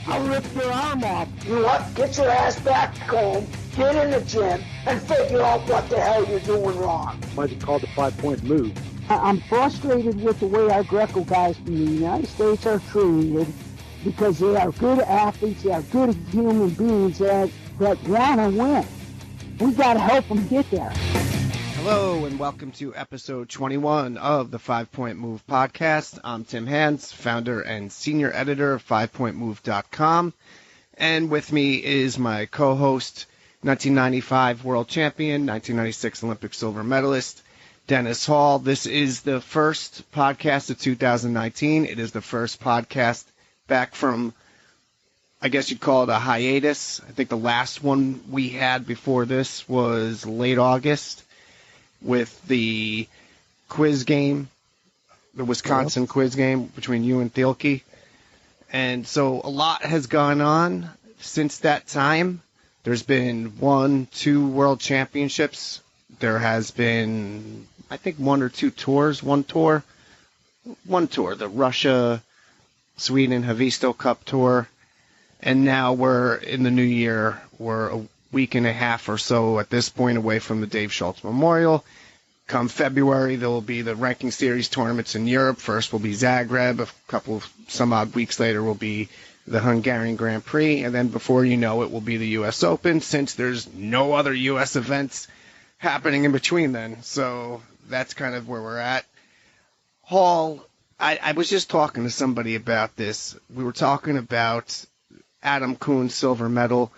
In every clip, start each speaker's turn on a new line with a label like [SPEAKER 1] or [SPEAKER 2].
[SPEAKER 1] I'll rip your arm off. You know what? Get your ass back home, get in the gym, and figure out what the hell you're doing wrong.
[SPEAKER 2] Why is it called the 5-point move?
[SPEAKER 1] I'm frustrated with the way our Greco guys from the United States are treated because they are good athletes, they are good human beings that want to win. We got to help them get there.
[SPEAKER 3] Hello and welcome to episode 21 of the 5-Point Move podcast. I'm Tim Hans, founder and senior editor of 5pointmove.com. And with me is my co-host, 1995 world champion, 1996 Olympic silver medalist, Dennis Hall. This is the first podcast of 2019. It is the first podcast back from, I guess you'd call it a hiatus. I think the last one we had before this was late August with the quiz game, the Wisconsin quiz game between you and Thielke. And so a lot has gone on since that time. There's been 1-2 world championships. There has been, I think, 1 or 2 tours. One tour, the Russia-Sweden Havisto Cup tour. And now we're in the new year. We're a week and a half or so at this point away from the Dave Schultz Memorial. Come February, there will be the ranking series tournaments in Europe. First will be Zagreb. A couple of some odd weeks later will be the Hungarian Grand Prix. And then before you know it will be the U.S. Open, since there's no other U.S. events happening in between then. So that's kind of where we're at. Hall, I was just talking to somebody about this. We were talking about Adam Kuhn's silver medal,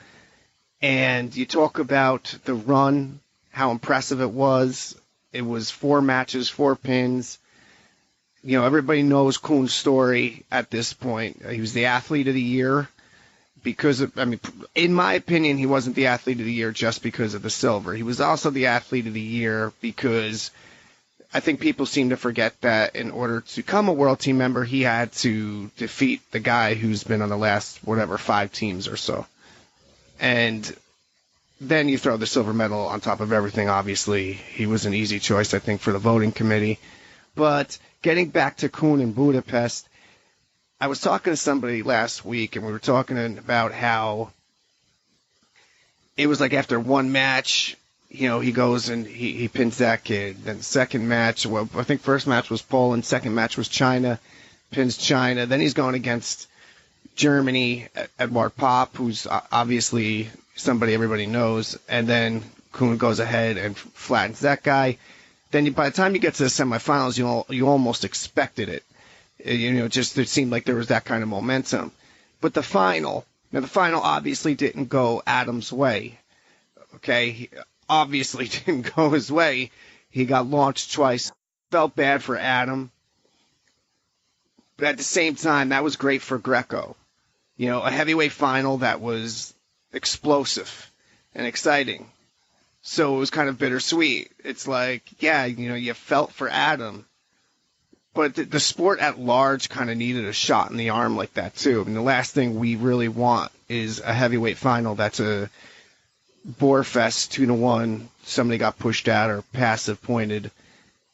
[SPEAKER 3] and you talk about the run, how impressive it was. It was 4 matches, 4 pins. You know, everybody knows Kuhn's story at this point. He was the athlete of the year because of, I mean, in my opinion, he wasn't the athlete of the year just because of the silver. He was also the athlete of the year because I think people seem to forget that in order to become a world team member, he had to defeat the guy who's been on the last, 5 teams or so. And then you throw the silver medal on top of everything, obviously. He was an easy choice, I think, for the voting committee. But getting back to Kuhn in Budapest, I was talking to somebody last week, and we were talking about how it was like after one match, you know, he goes and he pins that kid. Then the second match, well, I think first match was Poland, second match was China, pins China. Then he's going against Germany, Edward Pop, who's obviously somebody everybody knows. And then Kuhn goes ahead and flattens that guy. Then by the time you get to the semifinals, you almost expected it. You know, just it seemed like there was that kind of momentum. But the final obviously didn't go Adam's way. Okay, he obviously didn't go his way. He got launched twice. Felt bad for Adam. But at the same time, that was great for Greco. You know, a heavyweight final that was explosive and exciting. So it was kind of bittersweet. It's like, yeah, you know, you felt for Adam. But the sport at large kind of needed a shot in the arm like that, too. I mean, the last thing we really want is a heavyweight final that's a bore fest, 2-1. Somebody got pushed out or passive pointed,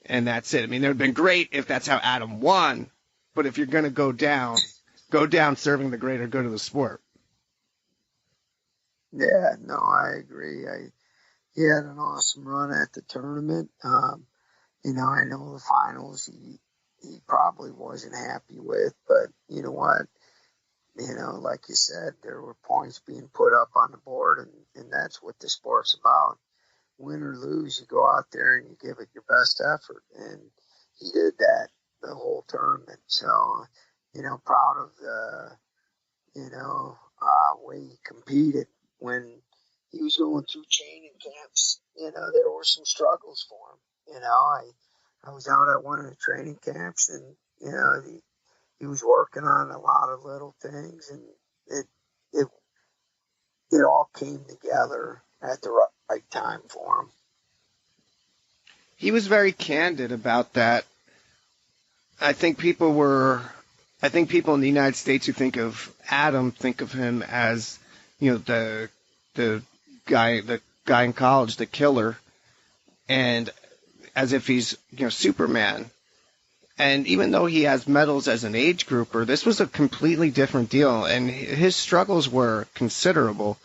[SPEAKER 3] and that's it. I mean, it would have been great if that's how Adam won. But if you're going to go down serving the greater good of the sport.
[SPEAKER 4] Yeah, no, I agree. He had an awesome run at the tournament. You know, I know the finals he probably wasn't happy with, but you know what? You know, like you said, there were points being put up on the board, and that's what the sport's about. Win or lose, you go out there and you give it your best effort, and he did that the whole tournament. So, you know, proud of the, you know, way he competed. When he was going through training camps, you know, there were some struggles for him. You know, I was out at one of the training camps, and, you know, he was working on a lot of little things, and it all came together at the right time for him.
[SPEAKER 3] He was very candid about that. I think people in the United States who think of Adam think of him as, you know, the guy in college, the killer, and as if he's, you know, Superman. And even though he has medals as an age grouper, this was a completely different deal, and his struggles were considerable.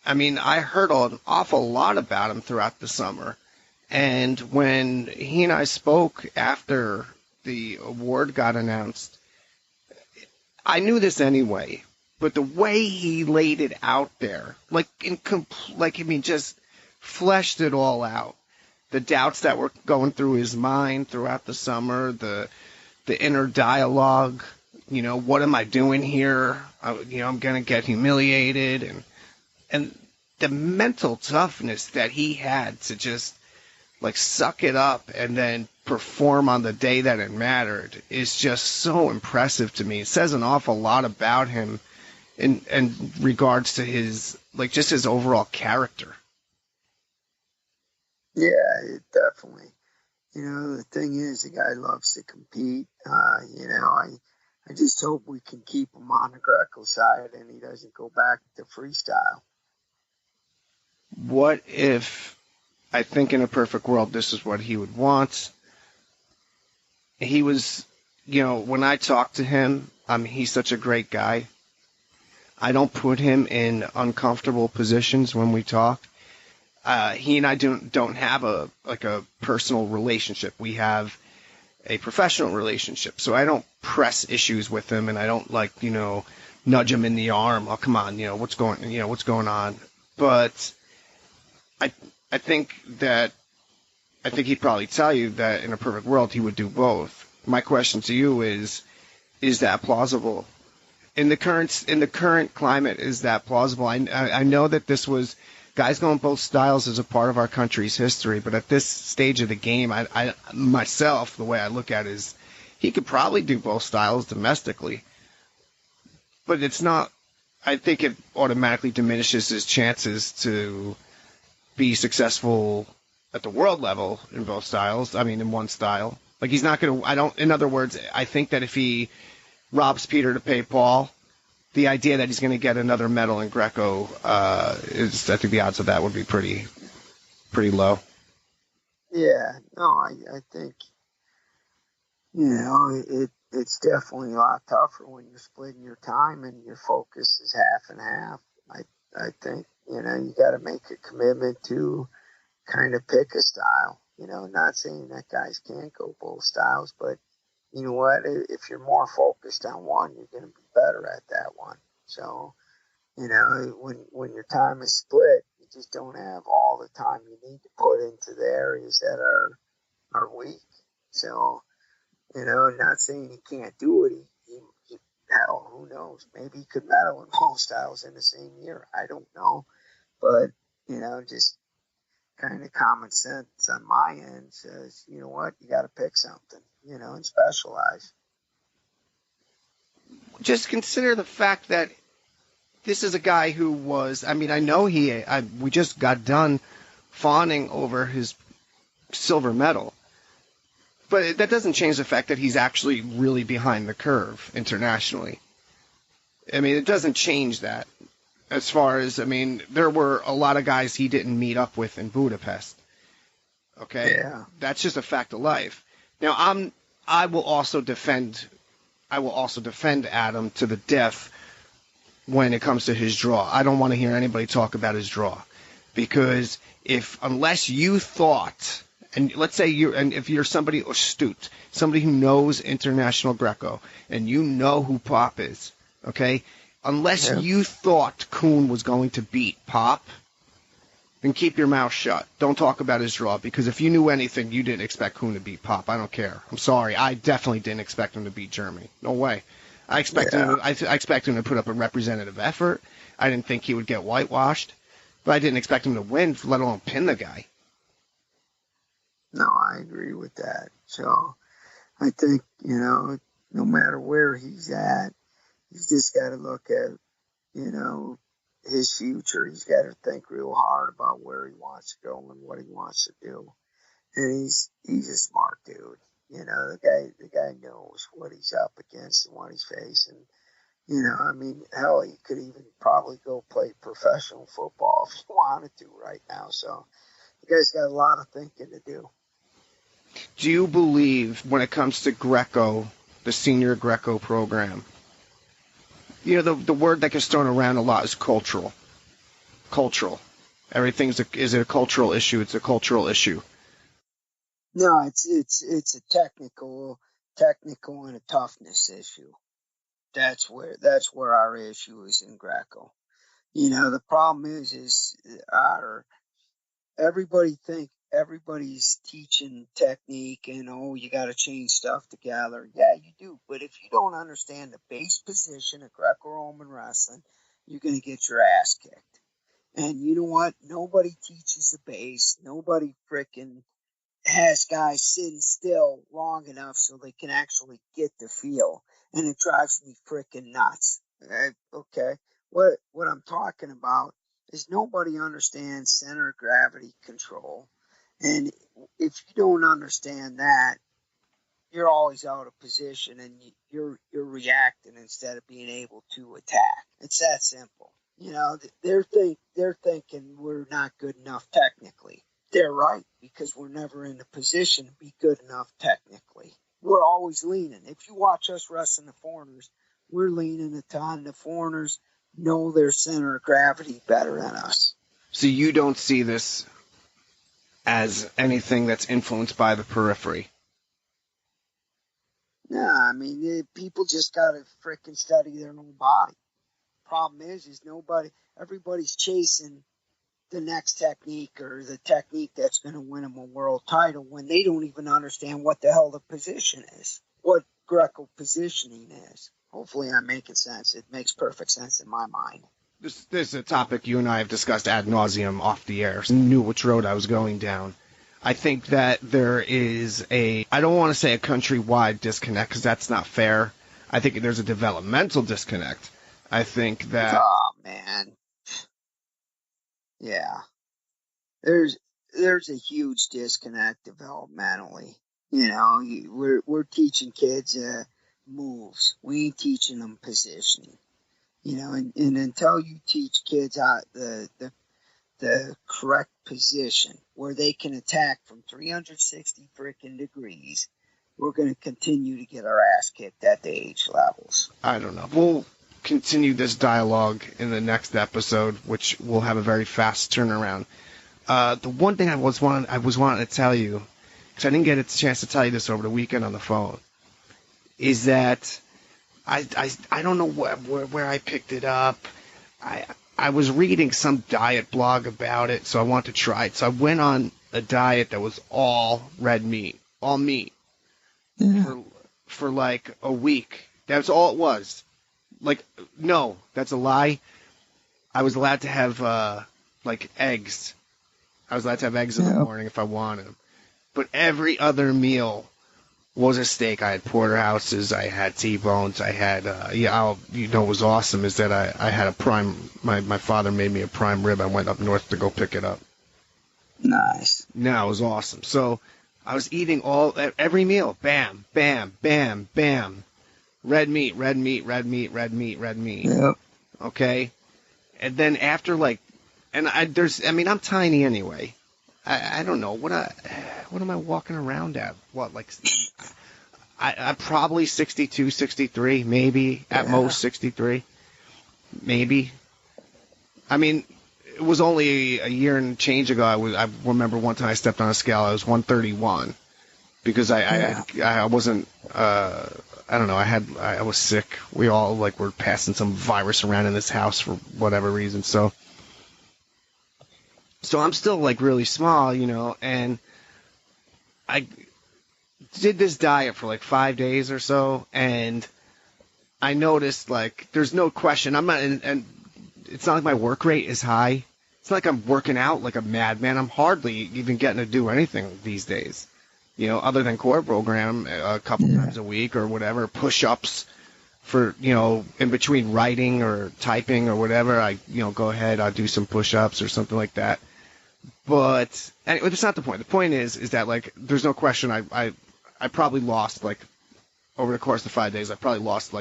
[SPEAKER 3] I mean, I heard an awful lot about him throughout the summer. And when he and I spoke after the award got announced, I knew this anyway, but the way he laid it out there, just fleshed it all out. The doubts that were going through his mind throughout the summer, the inner dialogue, what am I doing here? I'm going to get humiliated, and the mental toughness that he had to just suck it up and then perform on the day that it mattered is just so impressive to me. It says an awful lot about him in regards to his just his overall character.
[SPEAKER 4] Yeah, it definitely. The thing is, the guy loves to compete. I just hope we can keep him on the Greco side and he doesn't go back to freestyle.
[SPEAKER 3] What if, I think in a perfect world, this is what he would want. He was, when I talk to him, he's such a great guy. I don't put him in uncomfortable positions when we talk. He and I don't have a personal relationship. We have a professional relationship. So I don't press issues with him, and I don't nudge him in the arm. Oh, come on, what's going on? But I think he'd probably tell you that in a perfect world he would do both. My question to you is that plausible? In the current climate, is that plausible? I know that this was guys going both styles is a part of our country's history, but at this stage of the game, I myself, the way I look at it is he could probably do both styles domestically. But it's not, I think it automatically diminishes his chances to be successful at the world level in both styles. I mean, in one style. He's not going to, in other words, I think that if he robs Peter to pay Paul, the idea that he's going to get another medal in Greco I think the odds of that would be pretty low.
[SPEAKER 4] Yeah, no, I think, it's definitely a lot tougher when you're splitting your time and your focus is half and half. I think, you got to make a commitment to kind of pick a style. Not saying that guys can't go both styles, but you know what? If you're more focused on one, you're going to be better at that one. So, when your time is split, you just don't have all the time you need to put into the areas that are weak. So, not saying he can't do it. Hell, who knows? Maybe he could medal in both styles in the same year. I don't know. But, just kind of common sense on my end says, you know what? You got to pick something, and specialize.
[SPEAKER 3] Just consider the fact that this is a guy who was, I know we just got done fawning over his silver medal, but that doesn't change the fact that he's actually really behind the curve internationally. It doesn't change that. As far as, there were a lot of guys he didn't meet up with in Budapest. Okay?
[SPEAKER 4] Yeah.
[SPEAKER 3] That's just a fact of life. Now, I will also defend Adam to the death when it comes to his draw. I don't want to hear anybody talk about his draw. Because unless you thought, and let's say if you're somebody astute, somebody who knows international Greco, and you know who Pop is, okay? Unless you thought Kuhn was going to beat Pop, then keep your mouth shut. Don't talk about his draw, because if you knew anything, you didn't expect Kuhn to beat Pop. I don't care. I'm sorry. I definitely didn't expect him to beat Germany. No way. I expect him to put up a representative effort. I didn't think he would get whitewashed, but I didn't expect him to win, let alone pin the guy.
[SPEAKER 4] No, I agree with that. So I think, no matter where he's at, he's just got to look at, his future. He's got to think real hard about where he wants to go and what he wants to do. And he's a smart dude. The guy knows what he's up against and what he's facing. Hell, he could even probably go play professional football if he wanted to right now. So the guy's got a lot of thinking to do.
[SPEAKER 3] Do you believe when it comes to Greco, the senior Greco program, the word that gets thrown around a lot is cultural. Cultural. Is it a cultural issue? It's a cultural issue.
[SPEAKER 4] No, it's a technical and a toughness issue. That's where our issue is in Greco. The problem is everybody's teaching technique and you got to chain stuff together. Yeah, you do. But if you don't understand the base position of Greco-Roman wrestling, you're going to get your ass kicked. And you know what? Nobody teaches the base. Nobody frickin' has guys sitting still long enough so they can actually get the feel. And it drives me frickin' nuts. Okay? What I'm talking about is nobody understands center of gravity control. And if you don't understand that, you're always out of position and you're reacting instead of being able to attack. It's that simple. They're thinking we're not good enough technically. They're right, because we're never in the position to be good enough technically. We're always leaning. If you watch us wrestling the foreigners, we're leaning a ton. The foreigners know their center of gravity better than us.
[SPEAKER 3] So you don't see this as anything that's influenced by the periphery?
[SPEAKER 4] Nah, I mean, people just got to frickin' study their own body. Problem is everybody's chasing the next technique or the technique that's going to win them a world title when they don't even understand what the hell the position is, what Greco positioning is. Hopefully I'm making sense. It makes perfect sense in my mind.
[SPEAKER 3] This is a topic you and I have discussed ad nauseum off the air. So I knew which road I was going down. I think that there is I don't want to say a countrywide disconnect because that's not fair. I think there's a developmental disconnect. I think that...
[SPEAKER 4] Oh, man. Yeah. There's a huge disconnect developmentally. We're teaching kids moves. We ain't teaching them positioning. And until you teach kids the correct position where they can attack from 360 freaking degrees, we're going to continue to get our ass kicked at the age levels.
[SPEAKER 3] I don't know. We'll continue this dialogue in the next episode, which will have a very fast turnaround. The one thing I was wanting to tell you, because I didn't get a chance to tell you this over the weekend on the phone, is that I don't know where I picked it up. I was reading some diet blog about it, so I wanted to try it. So I went on a diet that was all red meat, all meat, for like a week. That's all it was. Like, no, that's a lie. I was allowed to have, eggs. I was allowed to have eggs in the morning if I wanted them. But every other meal was a steak. I had porterhouses. I had T-bones. I had, what was awesome is that I had a prime, my father made me a prime rib. I went up north to go pick it up.
[SPEAKER 4] Nice.
[SPEAKER 3] No, it was awesome. So I was eating every meal. Bam, bam, bam, bam. Red meat, red meat, red meat, red meat, red meat.
[SPEAKER 4] Yep.
[SPEAKER 3] Okay? And then after, I'm tiny anyway. I don't know. What am I walking around at? I'm probably 62, 63, maybe. At most 63. Maybe. I mean, it was only a year and change ago. I remember one time I stepped on a scale. I was 131. Because I wasn't... I don't know. I was sick. We all were passing some virus around in this house for whatever reason. So I'm still really small, and I did this diet for 5 days or so, and I noticed there's no question. I'm not, and it's not like my work rate is high. It's not like I'm working out like a madman. I'm hardly even getting to do anything these days. Other than core program a couple times a week or whatever, push-ups for, in between writing or typing or whatever, I, go ahead, I'll do some push-ups or something like that. But anyway, that's not the point. The point is that, there's no question I probably lost, over the course of 5 days, I probably lost,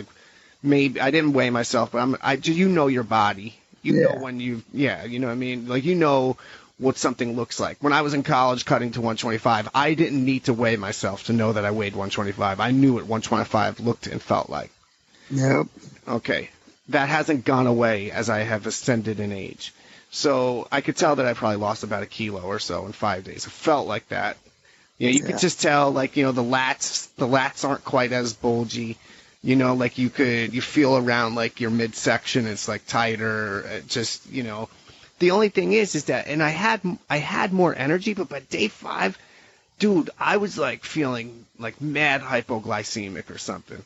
[SPEAKER 3] maybe, I didn't weigh myself, but your body. You know when you know what I mean? what something looks like. When I was in college cutting to 125, I didn't need to weigh myself to know that I weighed 125. I knew what 125 looked and felt like.
[SPEAKER 4] Yep.
[SPEAKER 3] Okay. That hasn't gone away as I have ascended in age. So I could tell that I probably lost about a kilo or so in 5 days. It felt like that. You could just tell, like, the lats aren't quite as bulgy. Like you feel around like your midsection, it's like tighter. Just, the only thing is that, and I had more energy, but by day 5, dude, I was like feeling like mad hypoglycemic or something.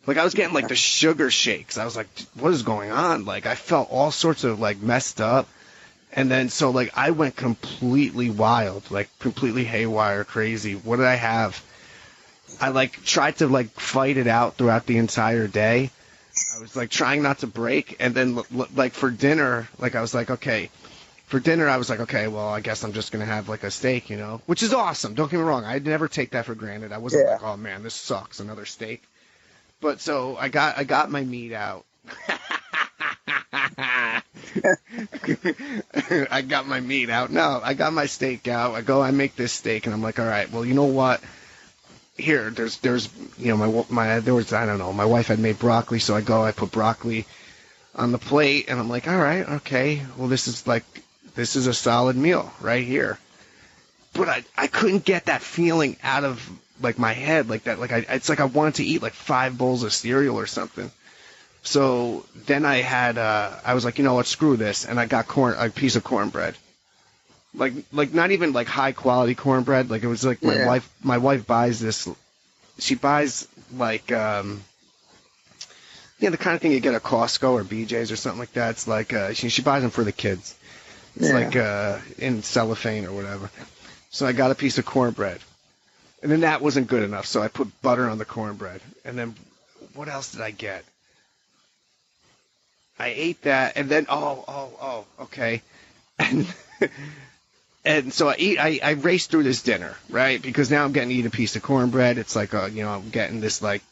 [SPEAKER 3] Like I was getting like the sugar shakes. I was like, what is going on? Like I felt all sorts of like messed up. And then so like I went completely wild, like completely haywire, crazy. What did I have? I like tried to like fight it out throughout the entire day. I was like trying not to break, and then like for dinner, like I was like, okay. For dinner, I was like, okay, well, I guess I'm just gonna have like a steak, which is awesome. Don't get me wrong, I'd never take that for granted. I wasn't like, oh man, this sucks, another steak. But so I got my meat out. I got my meat out. No, I got my steak out. I make this steak, and I'm like, all right, well, you know what? Here, there's my wife had made broccoli, so I put broccoli on the plate, and I'm like, all right, okay, well, this is a solid meal right here. But I couldn't get that feeling out of like my head, like that, it's like I wanted to eat like 5 bowls of cereal or something. So then I was like, you know what, screw this, and I got a piece of cornbread. Like not even like high quality cornbread. Like it was like my wife buys this. She buys like the kind of thing you get at Costco or BJ's or something like that. It's like she buys them for the kids. It's like in cellophane or whatever. So I got a piece of cornbread, and then that wasn't good enough. So I put butter on the cornbread, and then what else did I get? I ate that, and then okay, and so I raced through this dinner, right? Because now I'm getting to eat a piece of cornbread. It's like I'm getting this like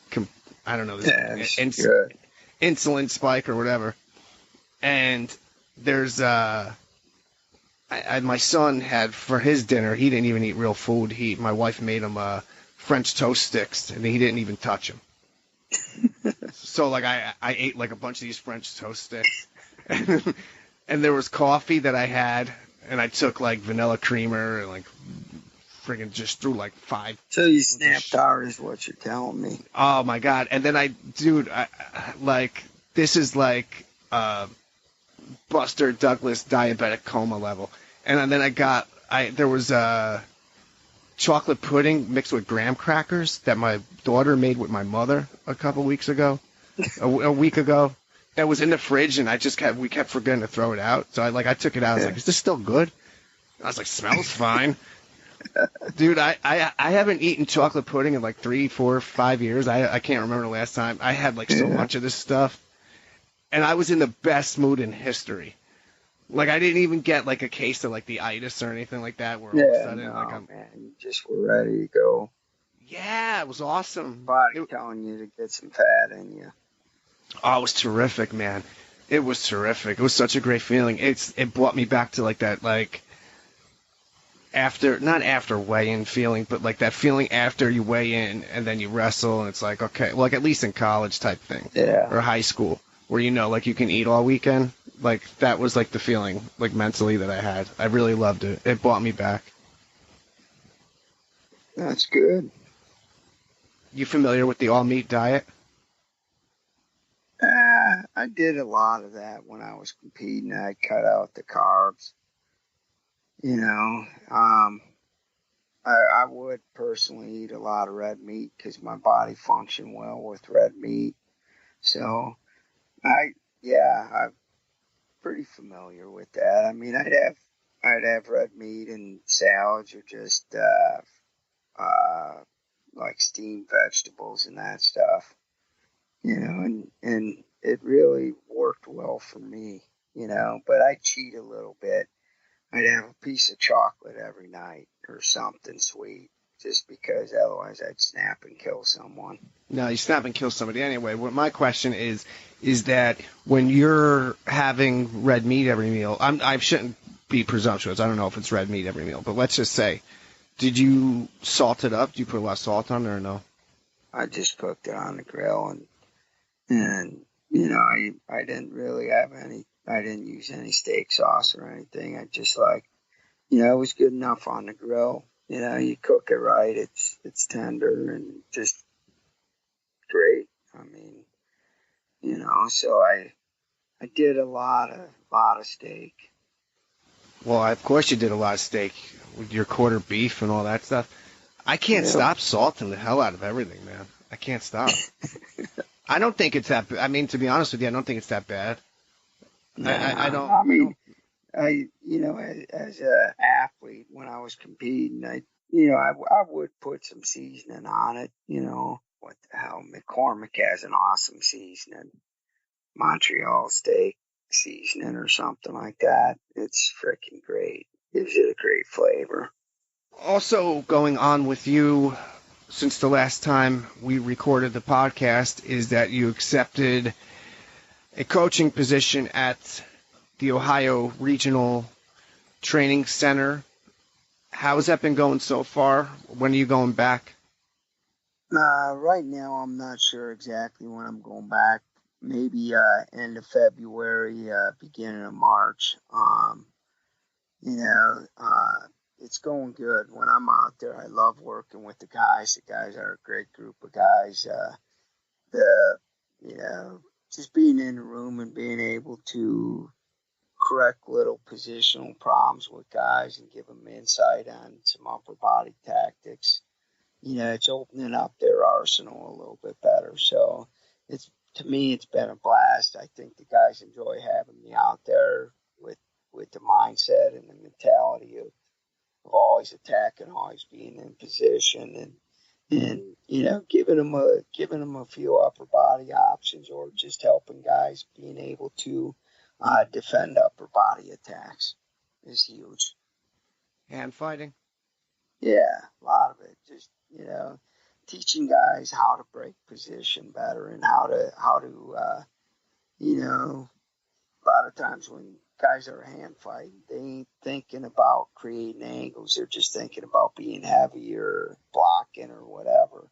[SPEAKER 3] I don't know, this insulin spike or whatever. And there's my son had for his dinner. He didn't even eat real food. My wife made him French toast sticks, and he didn't even touch them. So like I ate like a bunch of these French toast sticks, and there was coffee that I had, and I took like vanilla creamer and like friggin' just threw like 5.
[SPEAKER 4] So you snapped out is what you're telling me.
[SPEAKER 3] Oh my god! And then I like this is like Buster Douglas diabetic coma level, and then there was chocolate pudding mixed with graham crackers that my daughter made with my mother a couple weeks ago, a week ago. That was in the fridge, and we kept forgetting to throw it out. So I took it out. I was like, is this still good? I was like, smells fine. Dude, I haven't eaten chocolate pudding in like 3, 4, 5 years. I can't remember the last time. I had like so much of this stuff, and I was in the best mood in history. Like I didn't even get like a case of like the itis or anything like that. Where all of a sudden,
[SPEAKER 4] man, you just were ready to go.
[SPEAKER 3] Yeah, it was awesome.
[SPEAKER 4] Body telling you to get some fat in you.
[SPEAKER 3] Oh, it was terrific, man. It was terrific. It was such a great feeling. It brought me back to like that, like not after weigh-in feeling, but like that feeling after you weigh in and then you wrestle, and it's like, okay, like at least in college type thing, or high school, where like you can eat all weekend. Like that was like the feeling, like mentally that I had. I really loved it. It brought me back.
[SPEAKER 4] That's good.
[SPEAKER 3] You familiar with the all-meat diet?
[SPEAKER 4] I did a lot of that when I was competing. I cut out the carbs. I would personally eat a lot of red meat because my body functioned well with red meat. So, I'm pretty familiar with that. I mean, I'd have red meat and salads, or just like steamed vegetables and that stuff. And it really worked well for me, but I cheat a little bit. I'd have a piece of chocolate every night or something sweet, just because otherwise I'd snap and kill someone.
[SPEAKER 3] No, you snap and kill somebody anyway. What my question is that when you're having red meat every meal, I shouldn't be presumptuous. I don't know if it's red meat every meal, but let's just say, did you salt it up? Do you put a lot of salt on there or no?
[SPEAKER 4] I just cooked it on the grill, and you know, I didn't really have I didn't use any steak sauce or anything. I just you know, it was good enough on the grill. You know, you cook it right, it's tender and just great. I mean, you know, so I did a lot of steak.
[SPEAKER 3] Well, of course you did a lot of steak with your quarter beef and all that stuff. I can't stop salting the hell out of everything, man. I can't stop. I don't think it's that. I mean, to be honest with you, I don't think it's that bad. I don't.
[SPEAKER 4] I mean, you know, as a athlete, when I was competing, I would put some seasoning on it. You know, what the hell? McCormick has an awesome seasoning, Montreal steak seasoning or something like that. It's freaking great. Gives it a great flavor.
[SPEAKER 3] Also going on with you since the last time we recorded the podcast is that you accepted a coaching position at the Ohio Regional Training Center. How has that been going so far? When are you going back?
[SPEAKER 4] Right now, I'm not sure exactly when I'm going back. Maybe end of February, beginning of March. You know, it's going good. When I'm out there, I love working with the guys. The guys are a great group of guys. You know, just being in the room and being able to correct little positional problems with guys and give them insight on some upper body tactics. You know, it's opening up their arsenal a little bit better. So to me, it's been a blast. I think the guys enjoy having me out there with the mindset and the mentality of always attacking, always being in position, and you know, giving them a few upper body options, or just helping guys being able to defend upper body attacks is huge.
[SPEAKER 3] Hand fighting?
[SPEAKER 4] Yeah, a lot of it. Just, you know, teaching guys how to break position better and how to you know, a lot of times when guys are hand fighting, they ain't thinking about creating angles. They're just thinking about being heavy or blocking or whatever.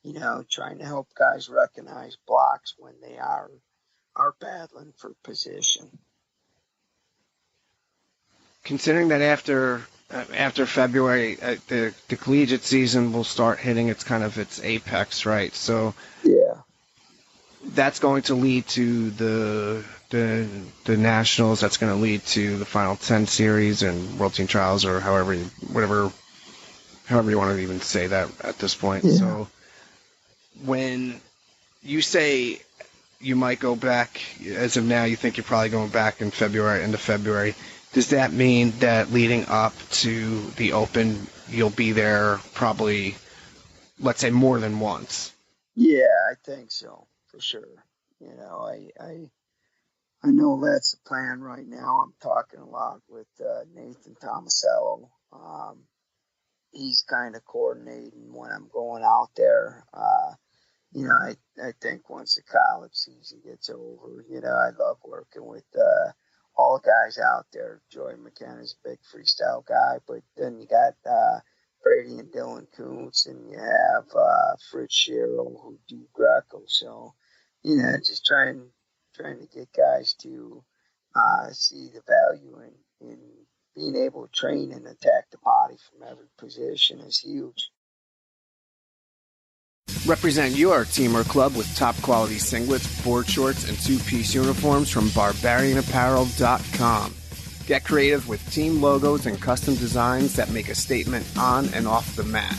[SPEAKER 4] You know, trying to help guys recognize blocks when they are battling for position.
[SPEAKER 3] Considering that after February, the collegiate season will start hitting its apex, right? So
[SPEAKER 4] yeah,
[SPEAKER 3] that's going to lead to the nationals. That's going to lead to the Final 10 series and World Team Trials, or however you want to even say that at this point.
[SPEAKER 4] Yeah.
[SPEAKER 3] So when you say you might go back, as of now, you think you're probably going back in February, end of February. Does that mean that leading up to the Open, you'll be there probably, let's say, more than once?
[SPEAKER 4] Yeah, I think so, for sure. You know, I know that's the plan right now. I'm talking a lot with Nathan Tomasello. He's kind of coordinating when I'm going out there. You know, I think once the college season gets over, you know, I love working with all the guys out there. Joey McKenna's a big freestyle guy, but then you got Brady and Dylan Kuntz, and you have Fritz Sherrill who do Greco. So, you know, just trying to get guys to see the value in being able to train and attack the body from every position is huge.
[SPEAKER 3] Represent your team or club with top quality singlets, board shorts, and two-piece uniforms from barbarianapparel.com. Get creative with team logos and custom designs that make a statement on and off the mat.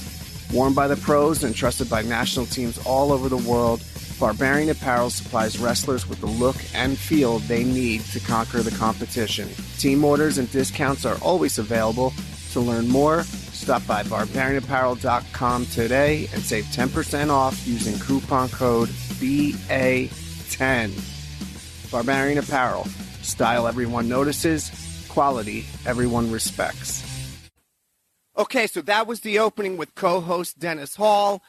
[SPEAKER 3] Worn by the pros and trusted by national teams all over the world, Barbarian Apparel supplies wrestlers with the look and feel they need to conquer the competition. Team orders and discounts are always available. To learn more, stop by barbarianapparel.com today and save 10% off using coupon code BA10. Barbarian Apparel. Style everyone notices. Quality everyone respects. Okay, so that was the opening with co-host Dennis Hall.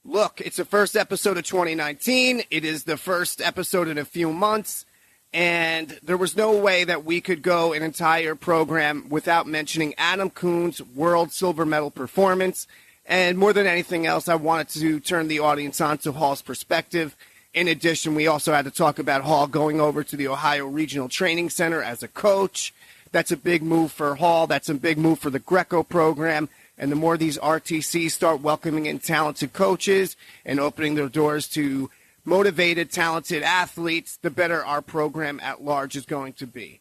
[SPEAKER 3] Look, it's the first episode of 2019. It is the first episode in a few months. And there was no way that we could go an entire program without mentioning Adam Kuhn's world silver medal performance. And more than anything else, I wanted to turn the audience on to Hall's perspective. In addition, we also had to talk about Hall going over to the Ohio Regional Training Center as a coach. That's a big move for Hall. That's a big move for the Greco program. And the more these RTCs start welcoming in talented coaches and opening their doors to motivated, talented athletes, the better our program at large is going to be.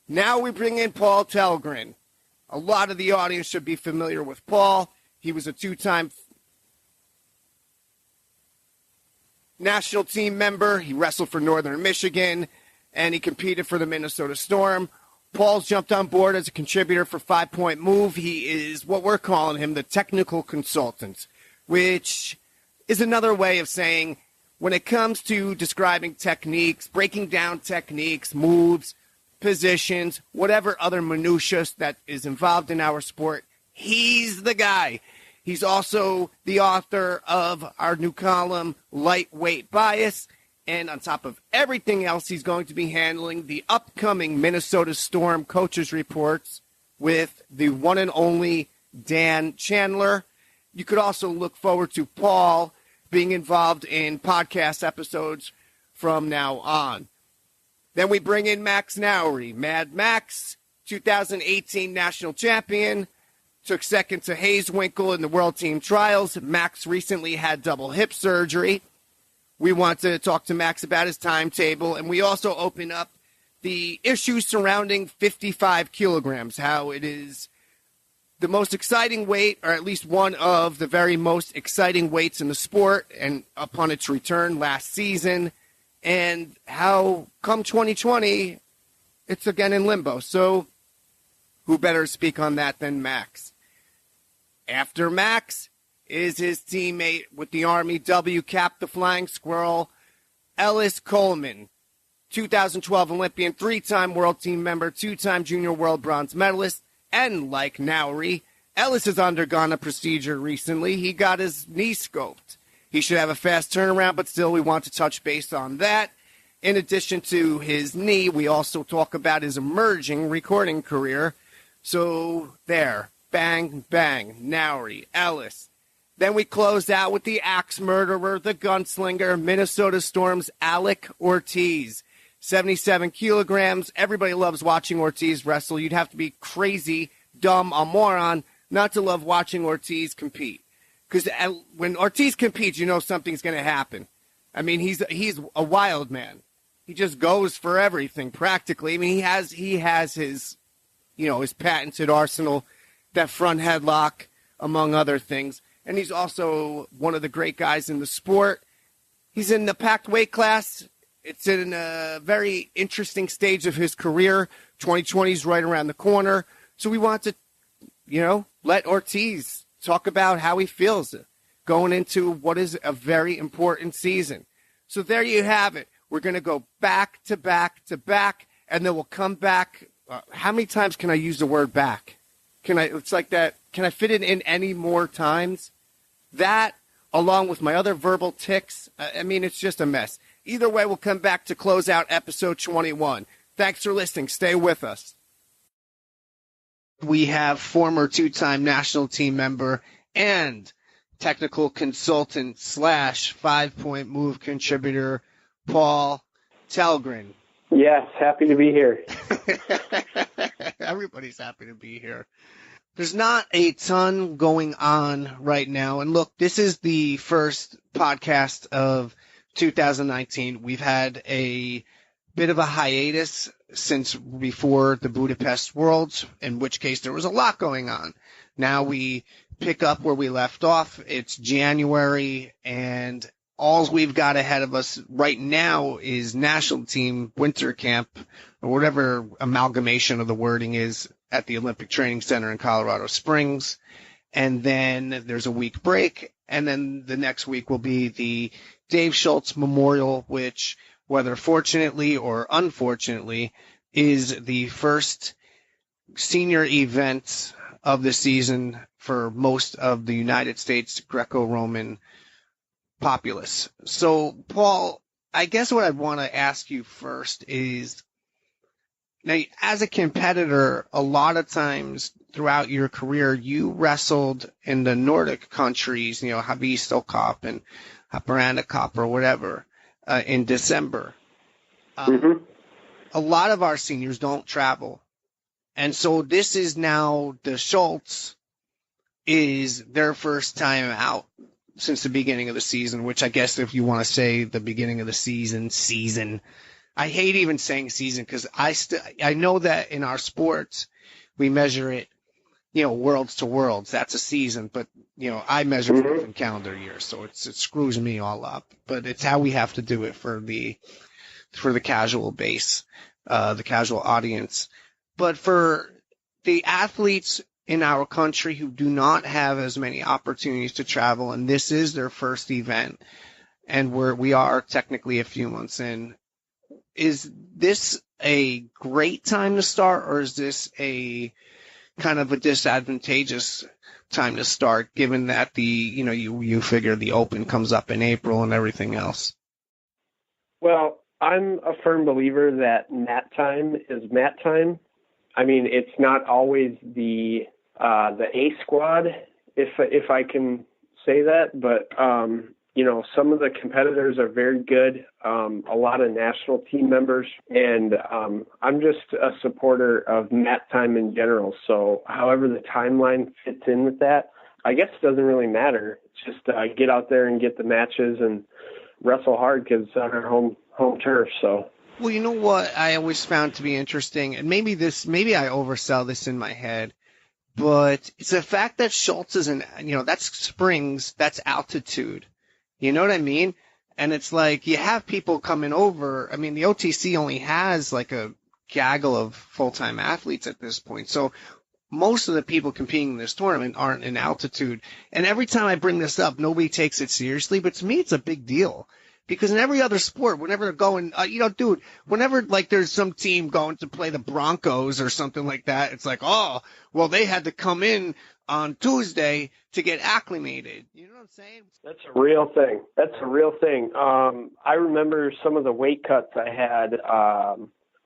[SPEAKER 3] Now we bring in Paul Tellgren. A lot of the audience should be familiar with Paul. He was a two-time national team member. He wrestled for Northern Michigan, and he competed for the Minnesota Storm. Paul's jumped on board as a contributor for 5 Point Move. He is what we're calling him, the technical consultant, which is another way of saying when it comes to describing techniques, breaking down techniques, moves, positions, whatever other minutiae that is involved in our sport, he's the guy. He's also the author of our new column, Lightweight Bias. And on top of everything else, he's going to be handling the upcoming Minnesota Storm coaches reports with the one and only Dan Chandler. You could also look forward to Paul being involved in podcast episodes from now on. Then we bring in Max Nowry. Mad Max, 2018 national champion, took second to Hayeswinkle in the World Team Trials. Max recently had double hip surgery. We want to talk to Max about his timetable, and we also open up the issues surrounding 55 kilograms, how it is the most exciting weight, or at least one of the very most exciting weights in the sport, and upon its return last season, and how come 2020, it's again in limbo. So who better speak on that than Max? After Max is his teammate with the Army W Cap, the Flying Squirrel, Ellis Coleman, 2012 Olympian, 3-time world team member, 2-time junior world bronze medalist. And like Nowry, Ellis has undergone a procedure recently. He got his knee scoped. He should have a fast turnaround, but still we want to touch base on that. In addition to his knee, we also talk about his emerging recording career. So there, bang, bang, Nowry, Ellis. Then we close out with the axe murderer, the gunslinger, Minnesota Storm's Alec Ortiz. 77 kilograms. Everybody loves watching Ortiz wrestle. You'd have to be crazy, dumb, a moron not to love watching Ortiz compete. Because when Ortiz competes, you know something's going to happen. I mean, he's a wild man. He just goes for everything practically. I mean, he has his, his patented arsenal, that front headlock, among other things. And he's also one of the great guys in the sport. He's in the packed weight class. It's in a very interesting stage of his career. 2020 is right around the corner. So we want to, let Ortiz talk about how he feels going into what is a very important season. So there you have it. We're going to go back to back to back, and then we'll come back. How many times can I use the word back? It's like that. Can I fit it in any more times? That, along with my other verbal tics, it's just a mess. Either way, we'll come back to close out episode 21. Thanks for listening. Stay with us. We have former 2-time national team member and technical consultant / 5 Point Move contributor, Paul Tellgren.
[SPEAKER 2] Yes, happy to be here.
[SPEAKER 3] Everybody's happy to be here. There's not a ton going on right now. And look, this is the first podcast of 2019. We've had a bit of a hiatus since before the Budapest Worlds, in which case there was a lot going on. Now we pick up where we left off. It's January, and all we've got ahead of us right now is national team winter camp, or whatever amalgamation of the wording is, at the Olympic Training Center in Colorado Springs. And then there's a week break, and then the next week will be the Dave Schultz Memorial, which, whether fortunately or unfortunately, is the first senior event of the season for most of the United States Greco-Roman populace. So, Paul, I guess what I want to ask you first is, now, as a competitor, a lot of times throughout your career, you wrestled in the Nordic countries, Havistokop and Haparanda or whatever, in December. A lot of our seniors don't travel. And so this is now the Schultz is their first time out since the beginning of the season, which I guess if you want to say the beginning of the season, I hate even saying season because I know that in our sports we measure it, worlds to worlds. That's a season, but I measure it in calendar years, so it screws me all up. But it's how we have to do it for the casual base, the casual audience. But for the athletes in our country who do not have as many opportunities to travel, and this is their first event, and we are technically a few months in, is this a great time to start, or is this a kind of a disadvantageous time to start, given that you figure the Open comes up in April and everything else?
[SPEAKER 2] Well, I'm a firm believer that mat time is mat time. I mean, it's not always the A squad, if I can say that, but some of the competitors are very good. A lot of national team members, and I'm just a supporter of mat time in general. So, however the timeline fits in with that, I guess it doesn't really matter. It's just get out there and get the matches and wrestle hard because it's on our home turf. So.
[SPEAKER 3] Well, you know what I always found to be interesting, and maybe I oversell this in my head, but it's the fact that Schultz is that's springs, that's altitude. You know what I mean? And it's like you have people coming over. I mean, the OTC only has like a gaggle of full-time athletes at this point. So most of the people competing in this tournament aren't in altitude. And every time I bring this up, nobody takes it seriously. But to me, it's a big deal. Because in every other sport, whenever they're going, whenever like there's some team going to play the Broncos or something like that, it's like, oh, well, they had to come in on Tuesday to get acclimated. You know what I'm saying?
[SPEAKER 2] That's a real thing. I remember some of the weight cuts I had,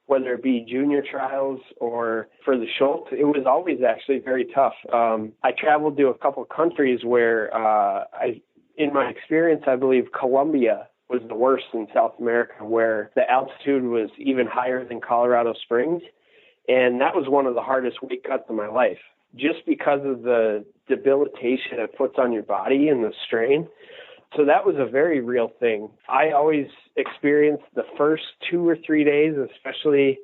[SPEAKER 2] whether it be junior trials or for the Schultz, it was always actually very tough. I traveled to a couple of countries where in my experience, I believe Colombia was the worst in South America, where the altitude was even higher than Colorado Springs. And that was one of the hardest weight cuts of my life, just because of the debilitation it puts on your body and the strain. So that was a very real thing. I always experienced the first 2 or 3 days, especially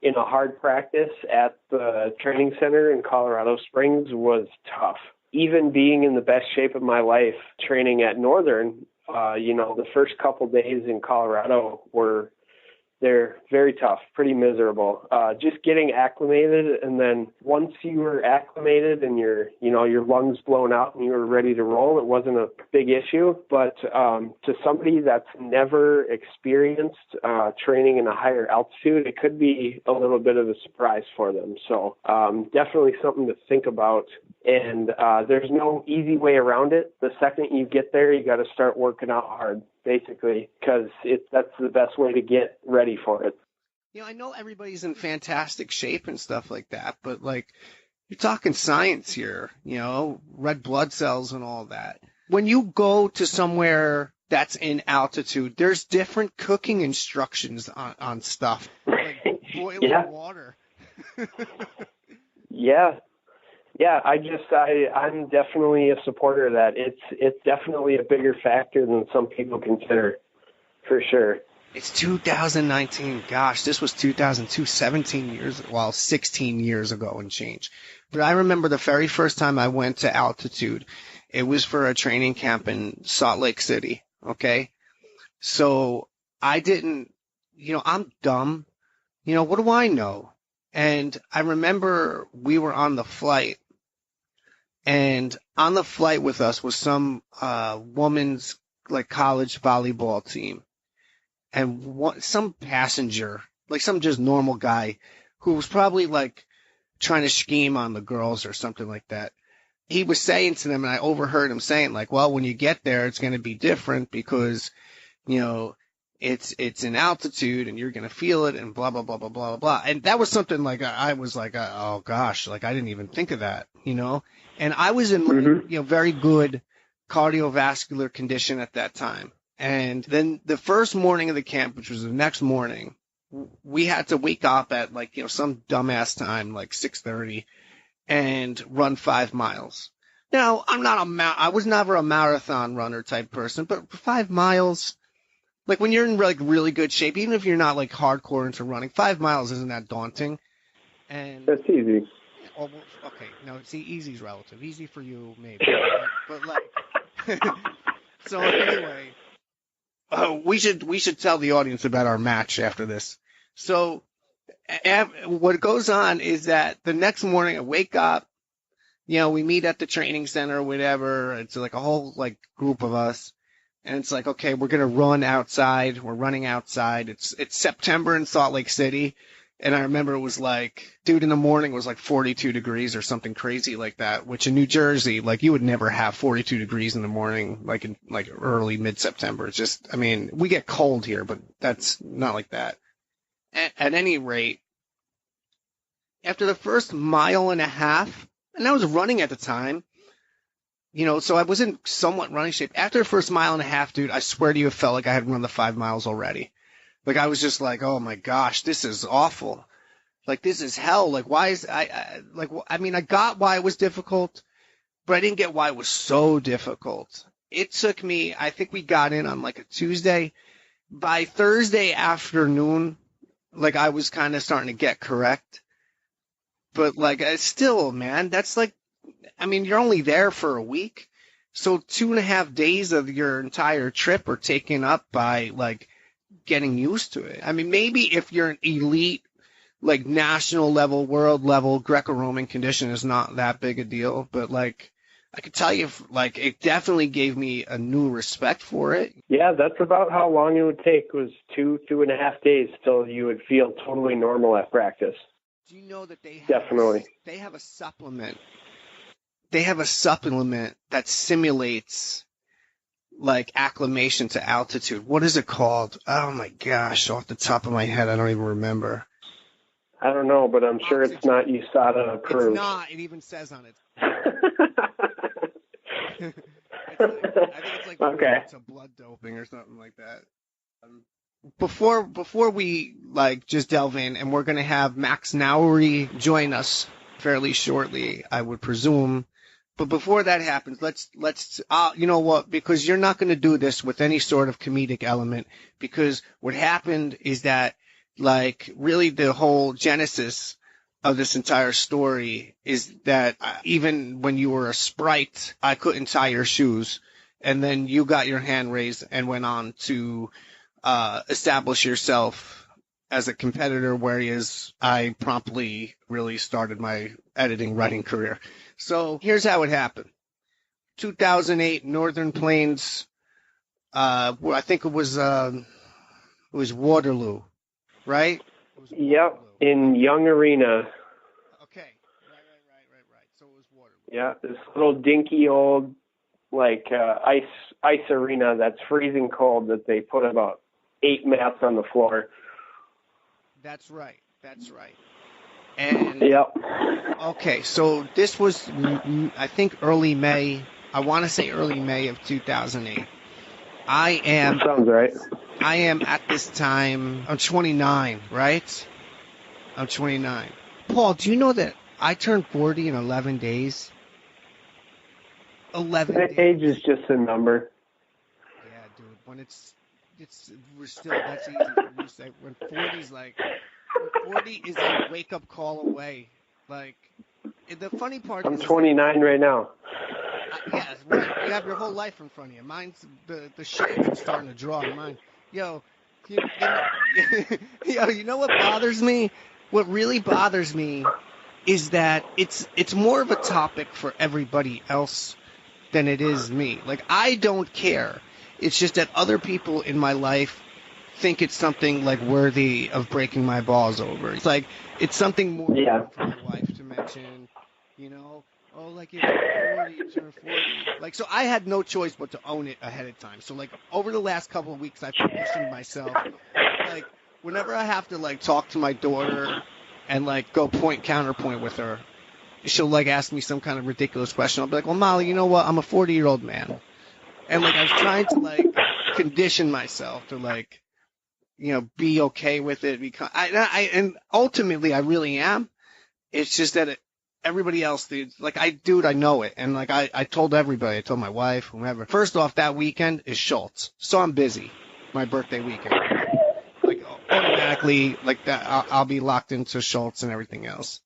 [SPEAKER 2] in a hard practice at the training center in Colorado Springs, was tough. Even being in the best shape of my life, training at Northern, the first couple days in Colorado they're very tough, pretty miserable. Just getting acclimated, and then once you were acclimated and your lungs blown out and you were ready to roll, it wasn't a big issue. But to somebody that's never experienced training in a higher altitude, it could be a little bit of a surprise for them. So definitely something to think about. And there's no easy way around it. The second you get there, you got to start working out hard, basically, because that's the best way to get ready for it.
[SPEAKER 3] I know everybody's in fantastic shape and stuff like that, but like you're talking science here, red blood cells and all that. When you go to somewhere that's in altitude, there's different cooking instructions on stuff, like boiling water.
[SPEAKER 2] Yeah, I'm definitely a supporter of that. It's definitely a bigger factor than some people consider, for sure.
[SPEAKER 3] It's 2019. Gosh, this was 2002, 16 years ago and change. But I remember the very first time I went to altitude, it was for a training camp in Salt Lake City, okay? So I didn't, I'm dumb. What do I know? And I remember we were on the flight, and on the flight with us was some woman's like college volleyball team, and some passenger, like some just normal guy who was probably like trying to scheme on the girls or something like that. He was saying to them, and I overheard him saying like, well, when you get there, it's going to be different because, it's in altitude and you're going to feel it and blah, blah, blah, blah, blah, blah. And that was something like I was like, oh gosh, like I didn't even think of that, you know? And I was in, like, you know, very good cardiovascular condition at that time. And then the first morning of the camp, which was the next morning, we had to wake up at like, you know, some dumbass time, like 6:30 and run 5 miles. Now, I was never a marathon runner type person, but 5 miles, like when you're in like really good shape, even if you're not like hardcore into running, 5 miles isn't that daunting. And
[SPEAKER 2] that's easy.
[SPEAKER 3] Oh, okay, no, see, easy's relative. Easy for you, maybe, but like, so anyway, we should tell the audience about our match after this. So, what goes on is that the next morning I wake up, you know, we meet at the training center or whatever. It's like a whole like group of us. And it's like, okay, we're going to run outside. We're running outside. It's September in Salt Lake City. And I remember it was like, dude, in the morning it was like 42 degrees or something crazy like that, which in New Jersey, like you would never have 42 degrees in the morning, like in like early mid-September. It's just, I mean, we get cold here, but that's not like that. At any rate, after the first mile and a half, and I was running at the time, you know, so I was in somewhat running shape. After the first mile and a half, dude, I swear to you, it felt like I had run the 5 miles already. Like, I was just like, oh my gosh, this is awful. Like, this is hell. Like, why is I got why it was difficult, but I didn't get why it was so difficult. It took me, I think we got in on like a Tuesday. By Thursday afternoon, like, I was kind of starting to get correct. But like, still, man, that's like, I mean, you're only there for a week. So 2.5 days of your entire trip are taken up by like getting used to it. I mean, maybe if you're an elite, like national level, world level, Greco-Roman condition is not that big a deal. But like, I could tell you, like, it definitely gave me a new respect for it.
[SPEAKER 2] Yeah, that's about how long it would take, was 2.5 days till you would feel totally normal at practice.
[SPEAKER 3] Do you know that they have
[SPEAKER 2] Definitely.
[SPEAKER 3] a supplement? They have a supplement that simulates like acclimation to altitude. What is it called? Oh my gosh, off the top of my head, I don't even remember.
[SPEAKER 2] I don't know, but I'm sure it's not USADA approved.
[SPEAKER 3] It's not. It even says on it. I think it's like
[SPEAKER 2] okay.
[SPEAKER 3] It's a blood doping or something like that. Before we like just delve in, and we're gonna have Max Nowery join us fairly shortly, I would presume. But before that happens, let's you know what? Because you're not going to do this with any sort of comedic element. Because what happened is that, like, really the whole genesis of this entire story is that even when you were a sprite, I couldn't tie your shoes, and then you got your hand raised and went on to establish yourself as a competitor, whereas I promptly really started my writing career. So here's how it happened. 2008 Northern Plains, I think it was Waterloo, right?
[SPEAKER 2] Yep, in Young Arena.
[SPEAKER 3] Okay, right. So it was Waterloo.
[SPEAKER 2] Yeah, this little dinky old, like, ice arena that's freezing cold that they put about 8 mats on the floor.
[SPEAKER 3] That's right. And
[SPEAKER 2] yep.
[SPEAKER 3] Okay, so this was, I think, early May. I want to say early May of 2008.
[SPEAKER 2] That sounds right.
[SPEAKER 3] I am at this time, I'm 29, right? I'm 29. Paul, do you know that I turned 40 in 11 days? 11 days.
[SPEAKER 2] Age is just a number.
[SPEAKER 3] Yeah, dude. When we're still, that's easy for me to say. When 40 is a wake-up call away. Like, the funny part
[SPEAKER 2] I'm
[SPEAKER 3] is...
[SPEAKER 2] I'm 29 right now.
[SPEAKER 3] Yeah, right. You have your whole life in front of you. Mine's, the shade is starting to draw on mine. Yo, you know what bothers me? What really bothers me is that it's more of a topic for everybody else than it is me. Like, I don't care. It's just that other people in my life think it's something like worthy of breaking my balls over. It's like it's something more for my wife to mention, you know, oh, like you turn 40, you turn 40. Like, so I had no choice but to own it ahead of time. So, like, over the last couple of weeks, I've conditioned myself. Like, whenever I have to, like, talk to my daughter and, like, go counterpoint with her, she'll, like, ask me some kind of ridiculous question. I'll be like, well, Molly, you know what? I'm a 40-year-old man. And, like, I was trying to, like, condition myself to, like, you know, be okay with it. Because and ultimately, I really am. It's just that everybody else, dude, like, I know it. And, like, I told everybody, I told my wife, whomever. First off, that weekend is Schultz. So I'm busy. My birthday weekend. Like, automatically, like, that, I'll be locked into Schultz and everything else.